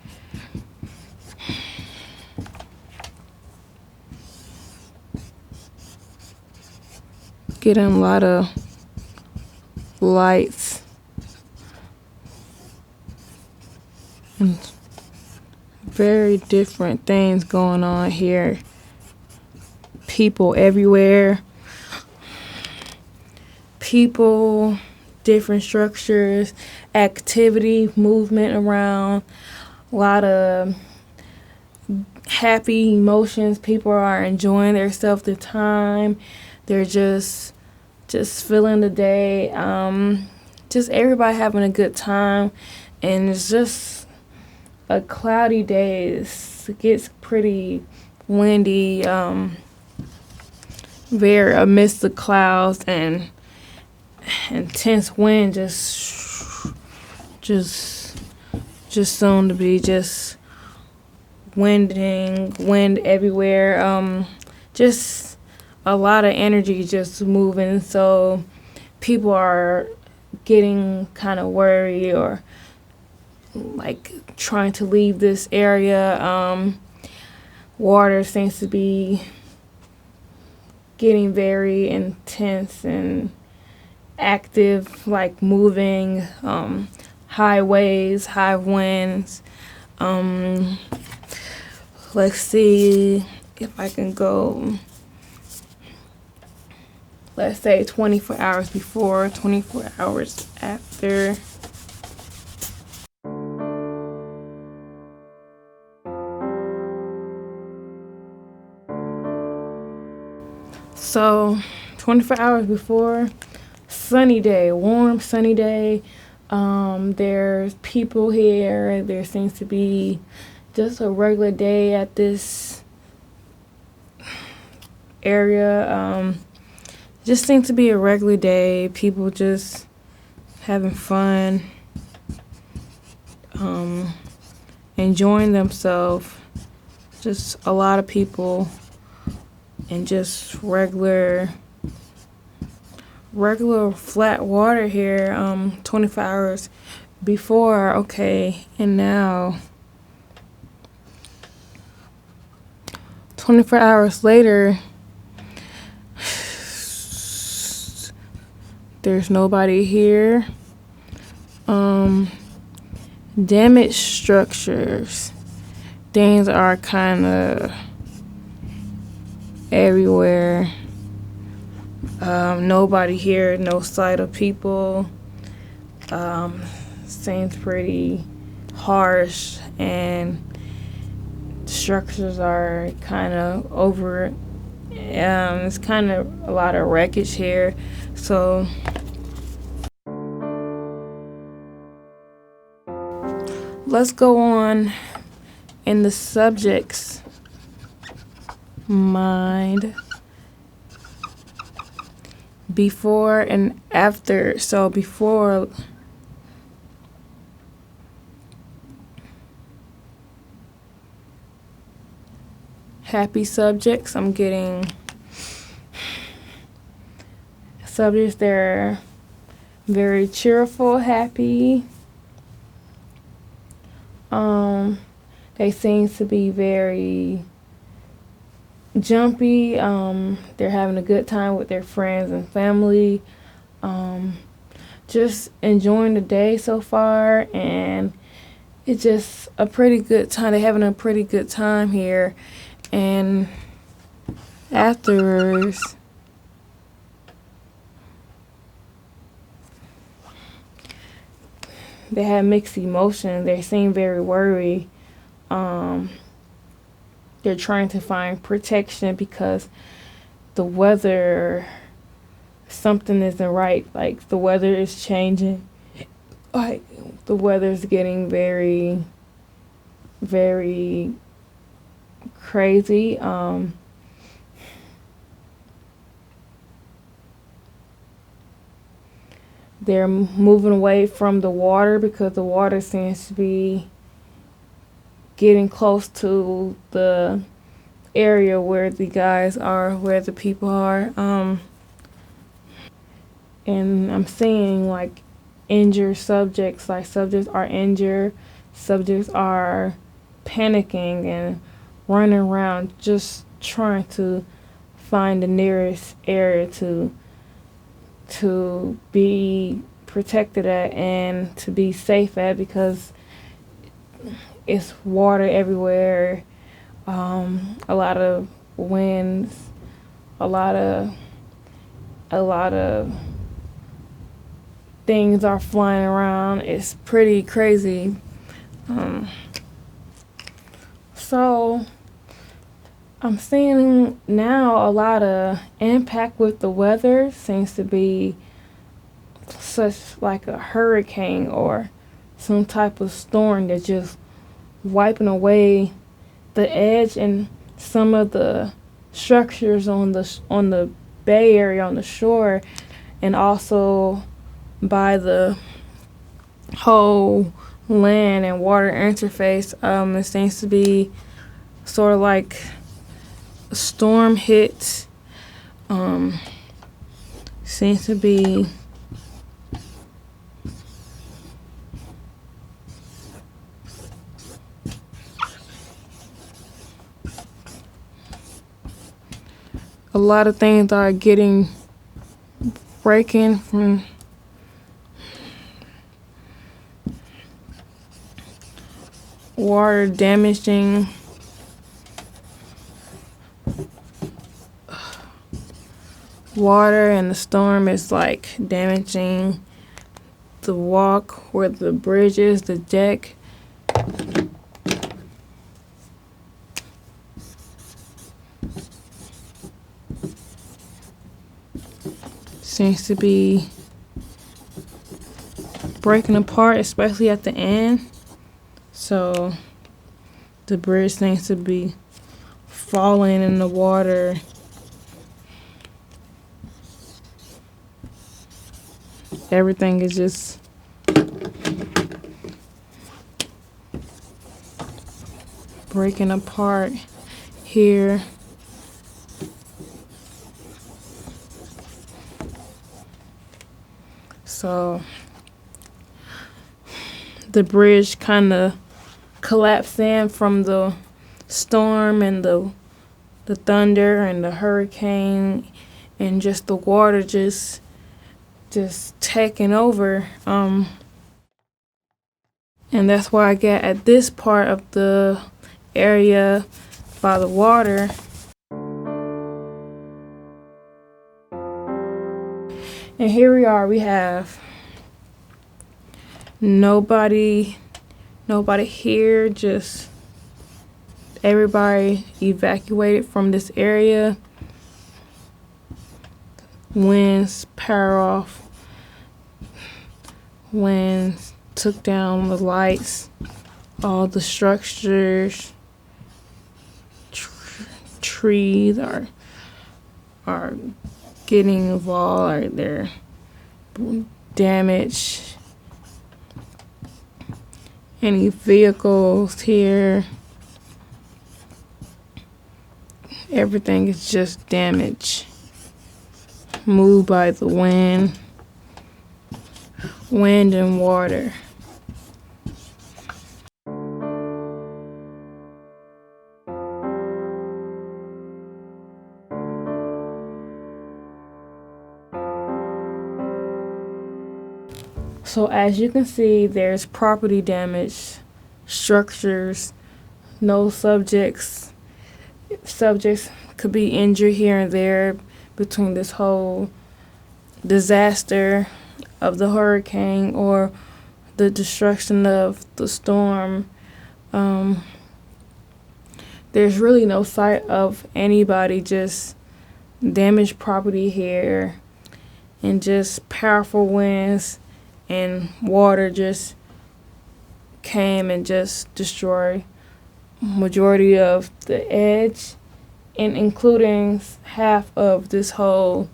Getting a lot of lights and very different things going on here. People everywhere. People, different structures, activity, movement around, a lot of happy emotions. People are enjoying themselves, the time. They're just feeling the day. Just everybody having a good time. And it's just a cloudy day. It gets pretty windy, very amidst the clouds, and intense wind just soon to be just wind everywhere. Just a lot of energy just moving, so people are getting kind of worried or like trying to leave this area. Water seems to be getting very intense and active, like moving, high waves, high winds. Let's see if I can go, let's say 24 hours before, 24 hours after. So 24 hours before, sunny day, warm sunny day. There's people here. There seems to be just a regular day at this area. Just seems to be a regular day. People just having fun, enjoying themselves. Just a lot of people, and just regular flat water here. 24 hours before, okay, and now 24 hours later, there's nobody here. Damaged structures, things are kind of everywhere. Nobody here, no sight of people. Seems pretty harsh, and structures are kind of over. It's kind of a lot of wreckage here. So let's go on in the subject's mind. Before and after. So before, happy subjects. I'm getting subjects that are very cheerful, happy. They seem to be very jumpy. They're having a good time with their friends and family. Just enjoying the day so far, and it's just a pretty good time. They're having a pretty good time here. And afterwards, they had mixed emotions. They seem very worried. They're trying to find protection because the weather, something isn't right. Like, the weather is changing. Like, the weather's getting very, very crazy. They're moving away from the water because the water seems to be getting close to the area where the guys are, where the people are. And I'm seeing like injured subjects, like subjects are injured, subjects are panicking and running around just trying to find the nearest area to be protected at and to be safe at, because it's water everywhere, a lot of winds, a lot of things are flying around. It's pretty crazy. So I'm seeing now a lot of impact with the weather. Seems to be such like a hurricane or some type of storm that's just wiping away the edge and some of the structures on the bay area, on the shore, and also by the whole land and water interface. It seems to be sort of like a storm hit. Seems to be a lot of things are breaking from water damaging water, and the storm is like damaging the walk where the bridge is, the deck. Seems to be breaking apart, especially at the end. So the bridge seems to be falling in the water. Everything is just breaking apart here. So the bridge kind of collapsed in from the storm and the thunder and the hurricane, and just the water just taking over. And that's why I get at this part of the area by the water. And here we are. We have nobody here, just everybody evacuated from this area. Winds, power off. Winds took down the lights, all the structures. Trees are getting involved, or they're damaged. Any vehicles here? Everything is just damaged, moved by the wind and water. So as you can see, there's property damage, structures, no subjects. Subjects could be injured here and there between this whole disaster of the hurricane or the destruction of the storm. There's really no sight of anybody, just damaged property here and just powerful winds and water just came and just destroyed majority of the edge, and including half of this whole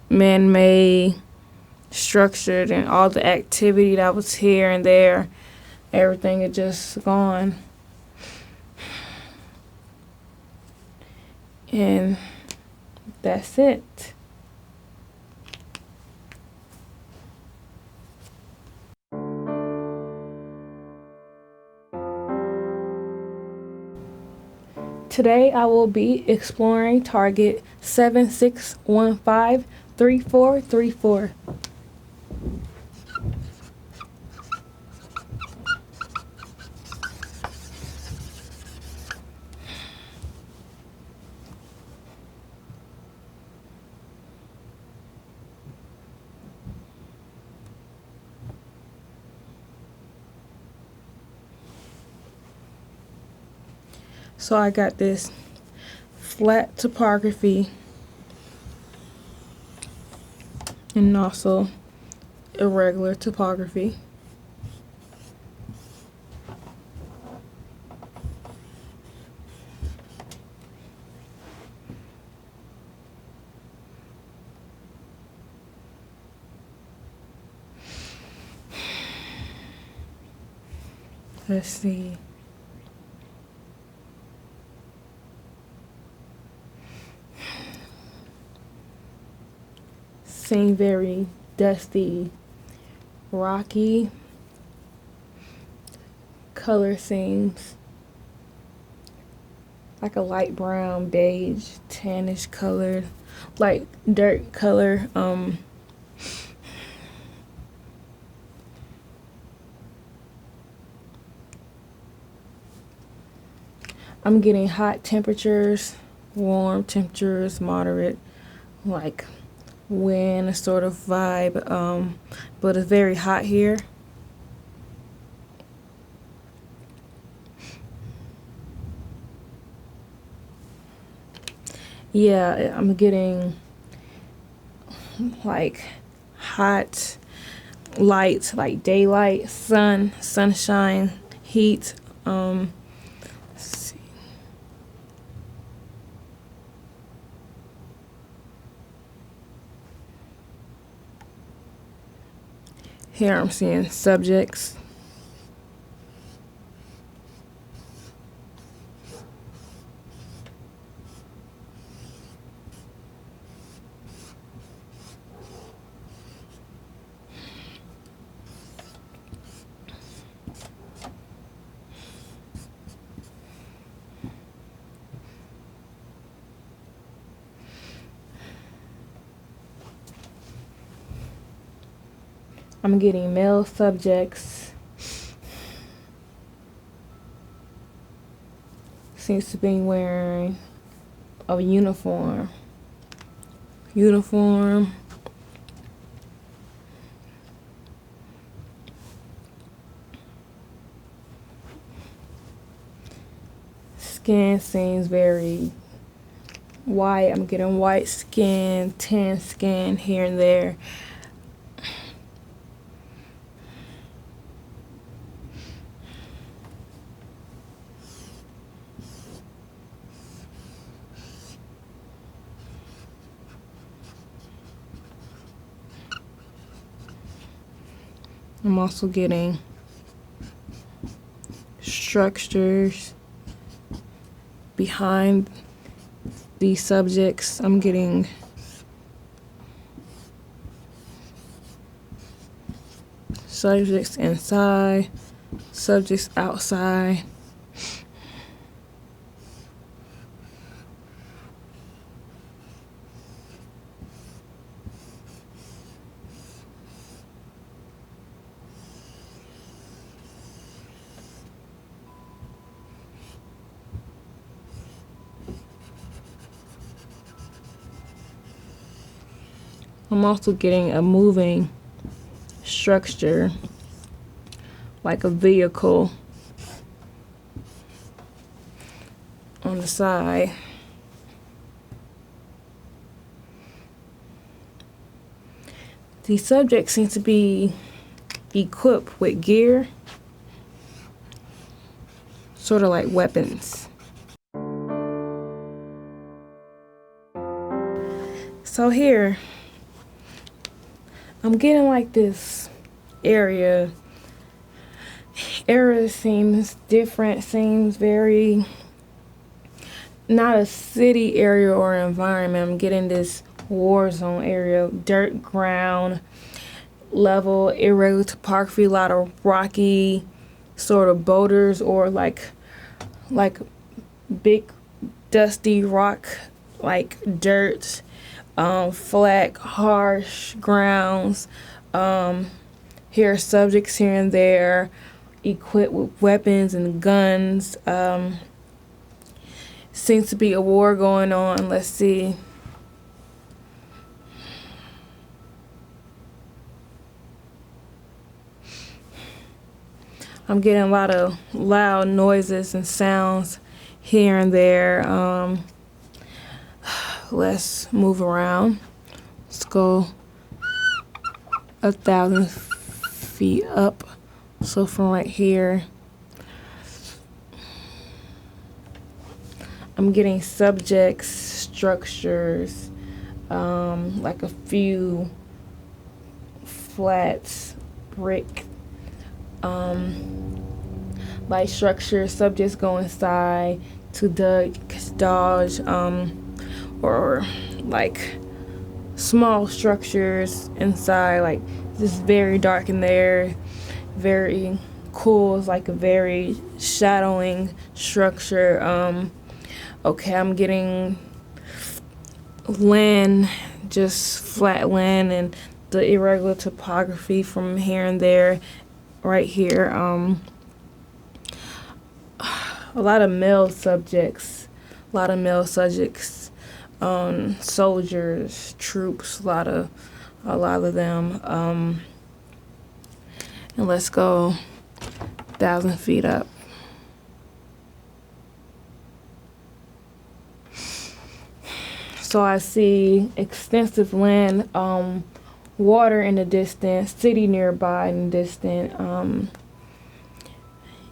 man-made structure and all the activity that was here and there. Everything is just gone. And that's it. Today I will be exploring target 76153434. So I got this flat topography and also irregular topography. Let's see. Seem very dusty, rocky. Color seems like a light brown, beige, tannish colored, like dirt color. I'm getting hot temperatures, warm temperatures, moderate, like wind sort of vibe, but it's very hot here. Yeah, I'm getting like hot lights, like daylight, sunshine, heat. Let's see. Here I'm seeing subjects. I'm getting male subjects. Seems to be wearing a uniform. Skin seems very white. I'm getting white skin, tan skin here and there. I'm also getting structures behind these subjects. I'm getting subjects inside, subjects outside. I'm also getting a moving structure, like a vehicle on the side. The subject seems to be equipped with gear, sort of like weapons. So here, I'm getting like this area. Area seems different, seems very not a city area or environment. I'm getting this war zone area, dirt ground, level, irregular topography, a lot of rocky sort of boulders or like big dusty rock, like dirt, flat, harsh grounds. Here are subjects here and there, equipped with weapons and guns. Seems to be a war going on. Let's see. I'm getting a lot of loud noises and sounds here and there. Let's move around. Let's go 1,000 feet up. So from right here, I'm getting subjects, structures, like a few flats, brick, like structures, subjects go inside to dodge, or like small structures inside, like this very dark in there, very cool. It's like a very shadowing structure. Okay, I'm getting land, just flat land, and the irregular topography from here and there. Right here, a lot of male subjects, soldiers, troops, a lot of them. And let's go 1,000 feet up. So I see extensive land, water in the distance, city nearby in the distance.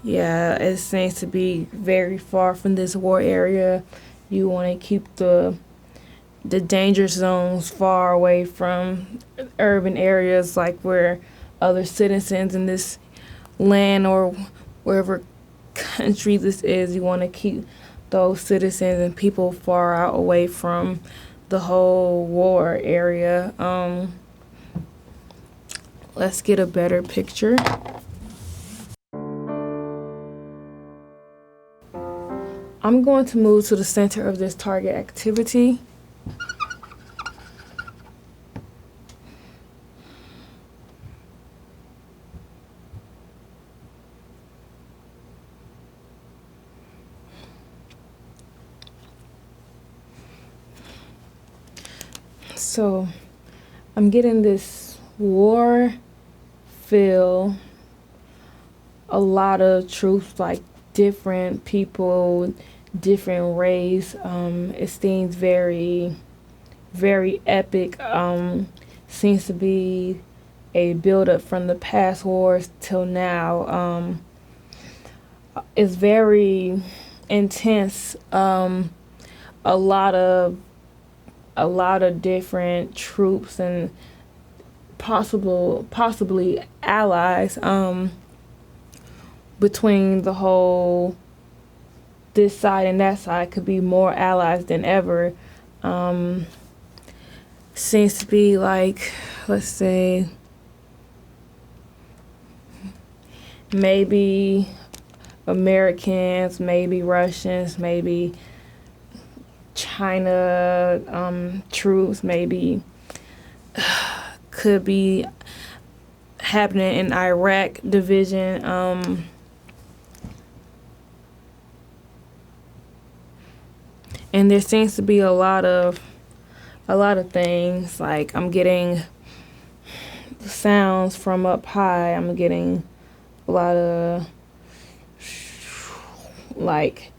Yeah, it seems to be very far from this war area. You want to keep the danger zones far away from urban areas, like where other citizens in this land or wherever country this is. You want to keep those citizens and people far out away from the whole war area. Let's get a better picture. I'm going to move to the center of this target activity. So I'm getting this war feel, a lot of troops, like different people, different race. It seems very, very epic. Seems to be a build-up from the past wars till now. It's very intense. A lot of different troops and possibly allies between the whole this side and that side could be more allies than ever. Seems to be like, let's say, maybe Americans, maybe Russians, maybe China troops, maybe could be happening in Iraq division. And there seems to be a lot of things. Like, I'm getting sounds from up high. I'm getting a lot of like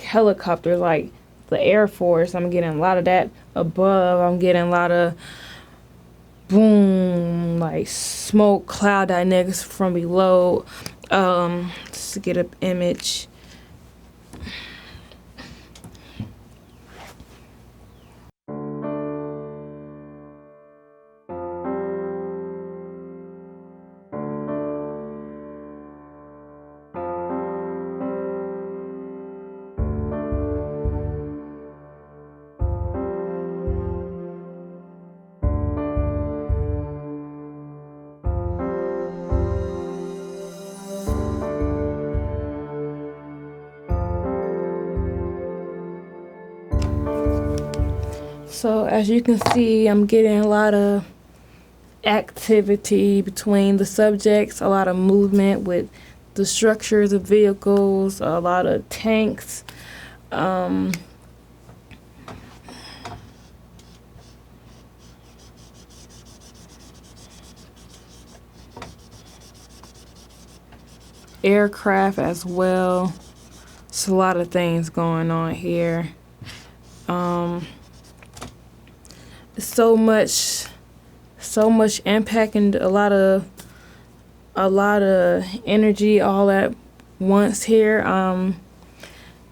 helicopters, like the Air Force. I'm getting a lot of that above. I'm getting a lot of boom, like smoke cloud dynamics from below. Just to get an image. So as you can see, I'm getting a lot of activity between the subjects, a lot of movement with the structures of vehicles, a lot of tanks. Aircraft as well. It's a lot of things going on here. So much impact and a lot of energy all at once here.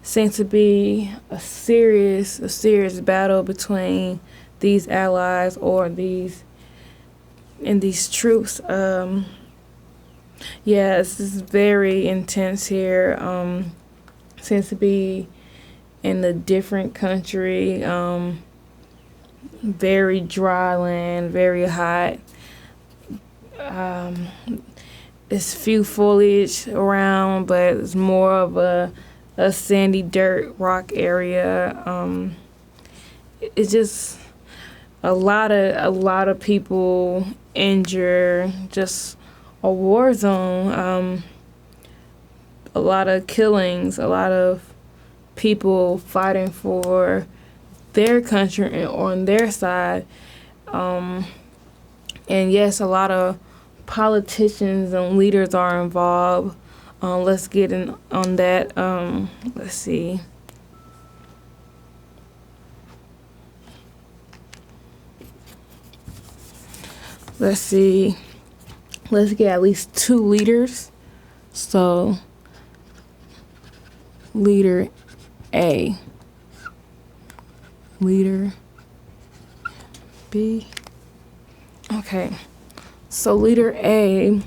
Seems to be a serious battle between these allies or these troops. Yeah, this is very intense here. Seems to be in a different country. Very dry land, very hot. It's few foliage around, but it's more of a sandy dirt rock area. It's just a lot of people injured. Just a war zone. A lot of killings. A lot of people fighting for their country and on their side. And yes, a lot of politicians and leaders are involved. Let's get in on that. Let's see. Let's get at least 2 leaders. So leader A, leader B. Okay, so leader A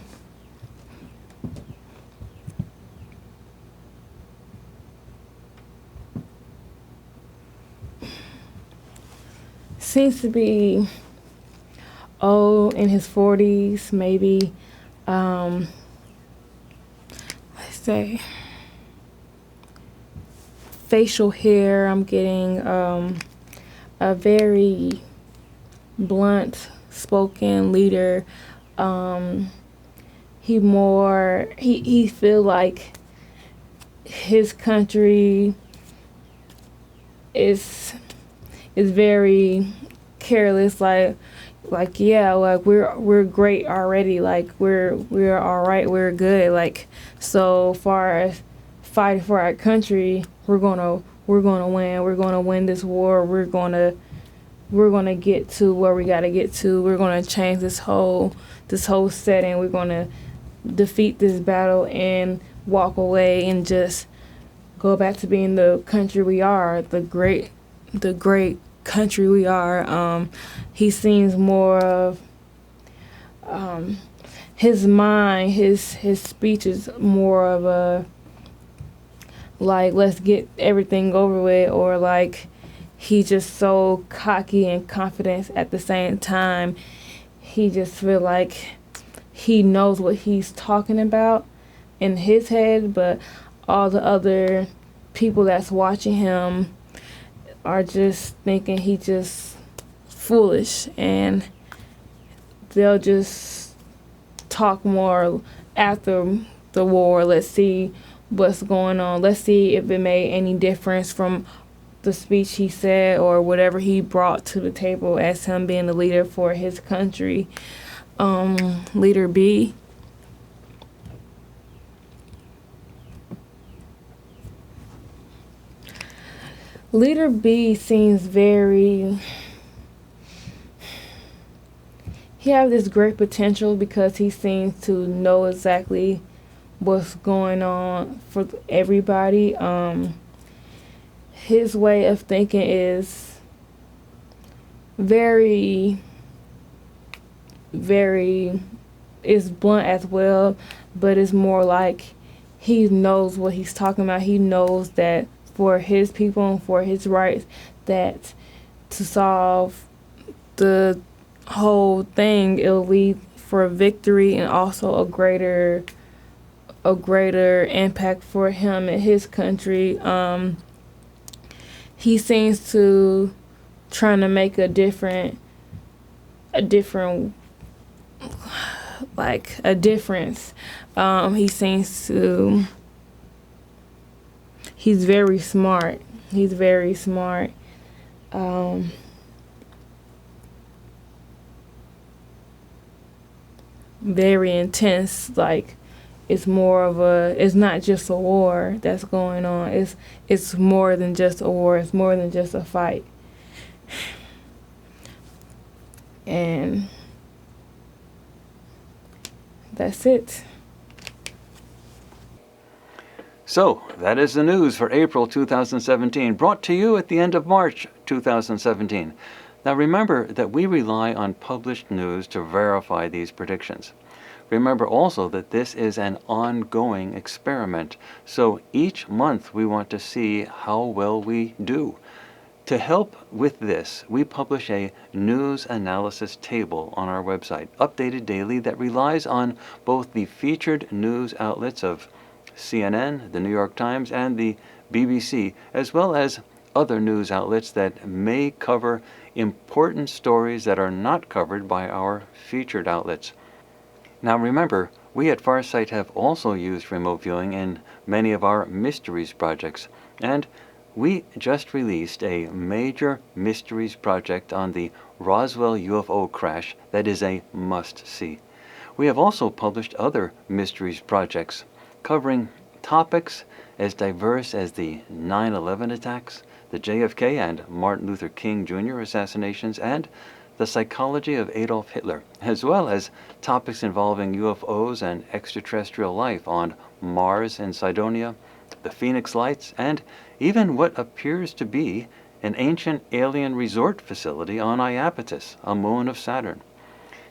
seems to be in his 40s, maybe. Let's say facial hair. I'm getting a very blunt spoken leader. He feel like his country is very careless, like yeah, like we're great already, like we're all right, we're good, like so far as fighting for our country, we're gonna win this war, we're gonna get to where we gotta get to, we're gonna change this whole setting, we're gonna defeat this battle and walk away and just go back to being the country we are, the great country we are. He seems more of his mind, his speech is more of a like, let's get everything over with, or like he's just so cocky and confident at the same time. He just feel like he knows what he's talking about in his head, but all the other people that's watching him are just thinking he just foolish, and they'll just talk more after the war. Let's see what's going on. Let's see if it made any difference from the speech he said or whatever he brought to the table as him being the leader for his country. Leader B. Leader B seems very... He has this great potential because he seems to know exactly what's going on for everybody. His way of thinking is very is blunt as well, but it's more like he knows what he's talking about. He knows that for his people and for his rights, that to solve the whole thing, it'll lead for a victory and also a greater impact for him and his country. He seems to trying to make a difference. He seems to. He's very smart. Very intense. Like, it's not just a war that's going on. It's more than just a war. It's more than just a fight. And that's it. So, that is the news for April 2017, brought to you at the end of March 2017. Now remember that we rely on published news to verify these predictions. Remember also that this is an ongoing experiment, so each month we want to see how well we do. To help with this, we publish a news analysis table on our website, updated daily, that relies on both the featured news outlets of CNN, the New York Times, and the BBC, as well as other news outlets that may cover important stories that are not covered by our featured outlets. Now remember, we at Farsight have also used remote viewing in many of our mysteries projects, and we just released a major mysteries project on the Roswell UFO crash that is a must-see. We have also published other mysteries projects covering topics as diverse as the 9/11 attacks, the JFK and Martin Luther King Jr. assassinations, and the psychology of Adolf Hitler, as well as topics involving UFOs and extraterrestrial life on Mars and Cydonia, the Phoenix Lights, and even what appears to be an ancient alien resort facility on Iapetus, a moon of Saturn.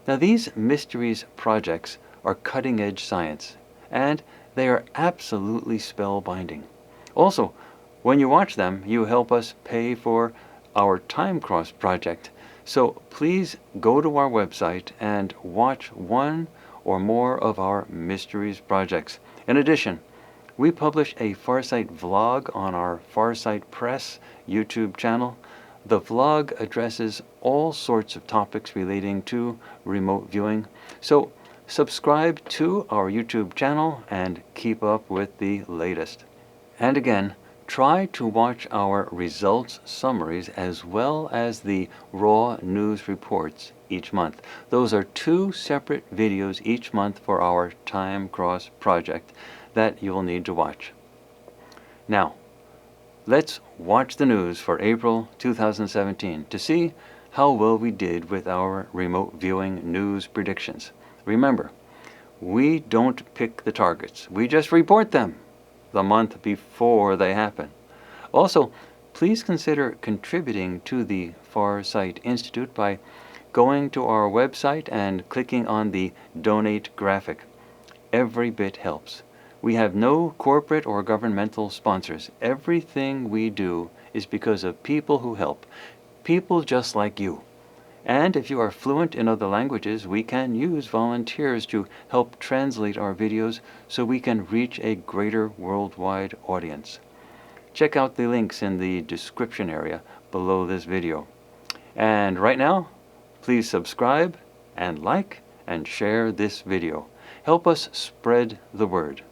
Now these mysteries projects are cutting-edge science, and they are absolutely spellbinding. Also, when you watch them, you help us pay for our Time Cross project. So please go to our website and watch one or more of our mysteries projects. In addition, we publish a Farsight vlog on our Farsight Press YouTube channel. The vlog addresses all sorts of topics relating to remote viewing. So subscribe to our YouTube channel and keep up with the latest. And again, try to watch our results summaries as well as the raw news reports each month. Those are 2 separate videos each month for our Time Cross project that you'll need to watch. Now, let's watch the news for April 2017 to see how well we did with our remote viewing news predictions. Remember, we don't pick the targets. We just report them the month before they happen. Also, please consider contributing to the Farsight Institute by going to our website and clicking on the Donate graphic. Every bit helps. We have no corporate or governmental sponsors. Everything we do is because of people who help, people just like you. And if you are fluent in other languages, we can use volunteers to help translate our videos so we can reach a greater worldwide audience. Check out the links in the description area below this video. And right now, please subscribe and like and share this video. Help us spread the word.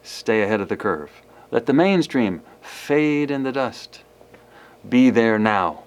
Stay ahead of the curve. Let the mainstream fade in the dust. Be there now.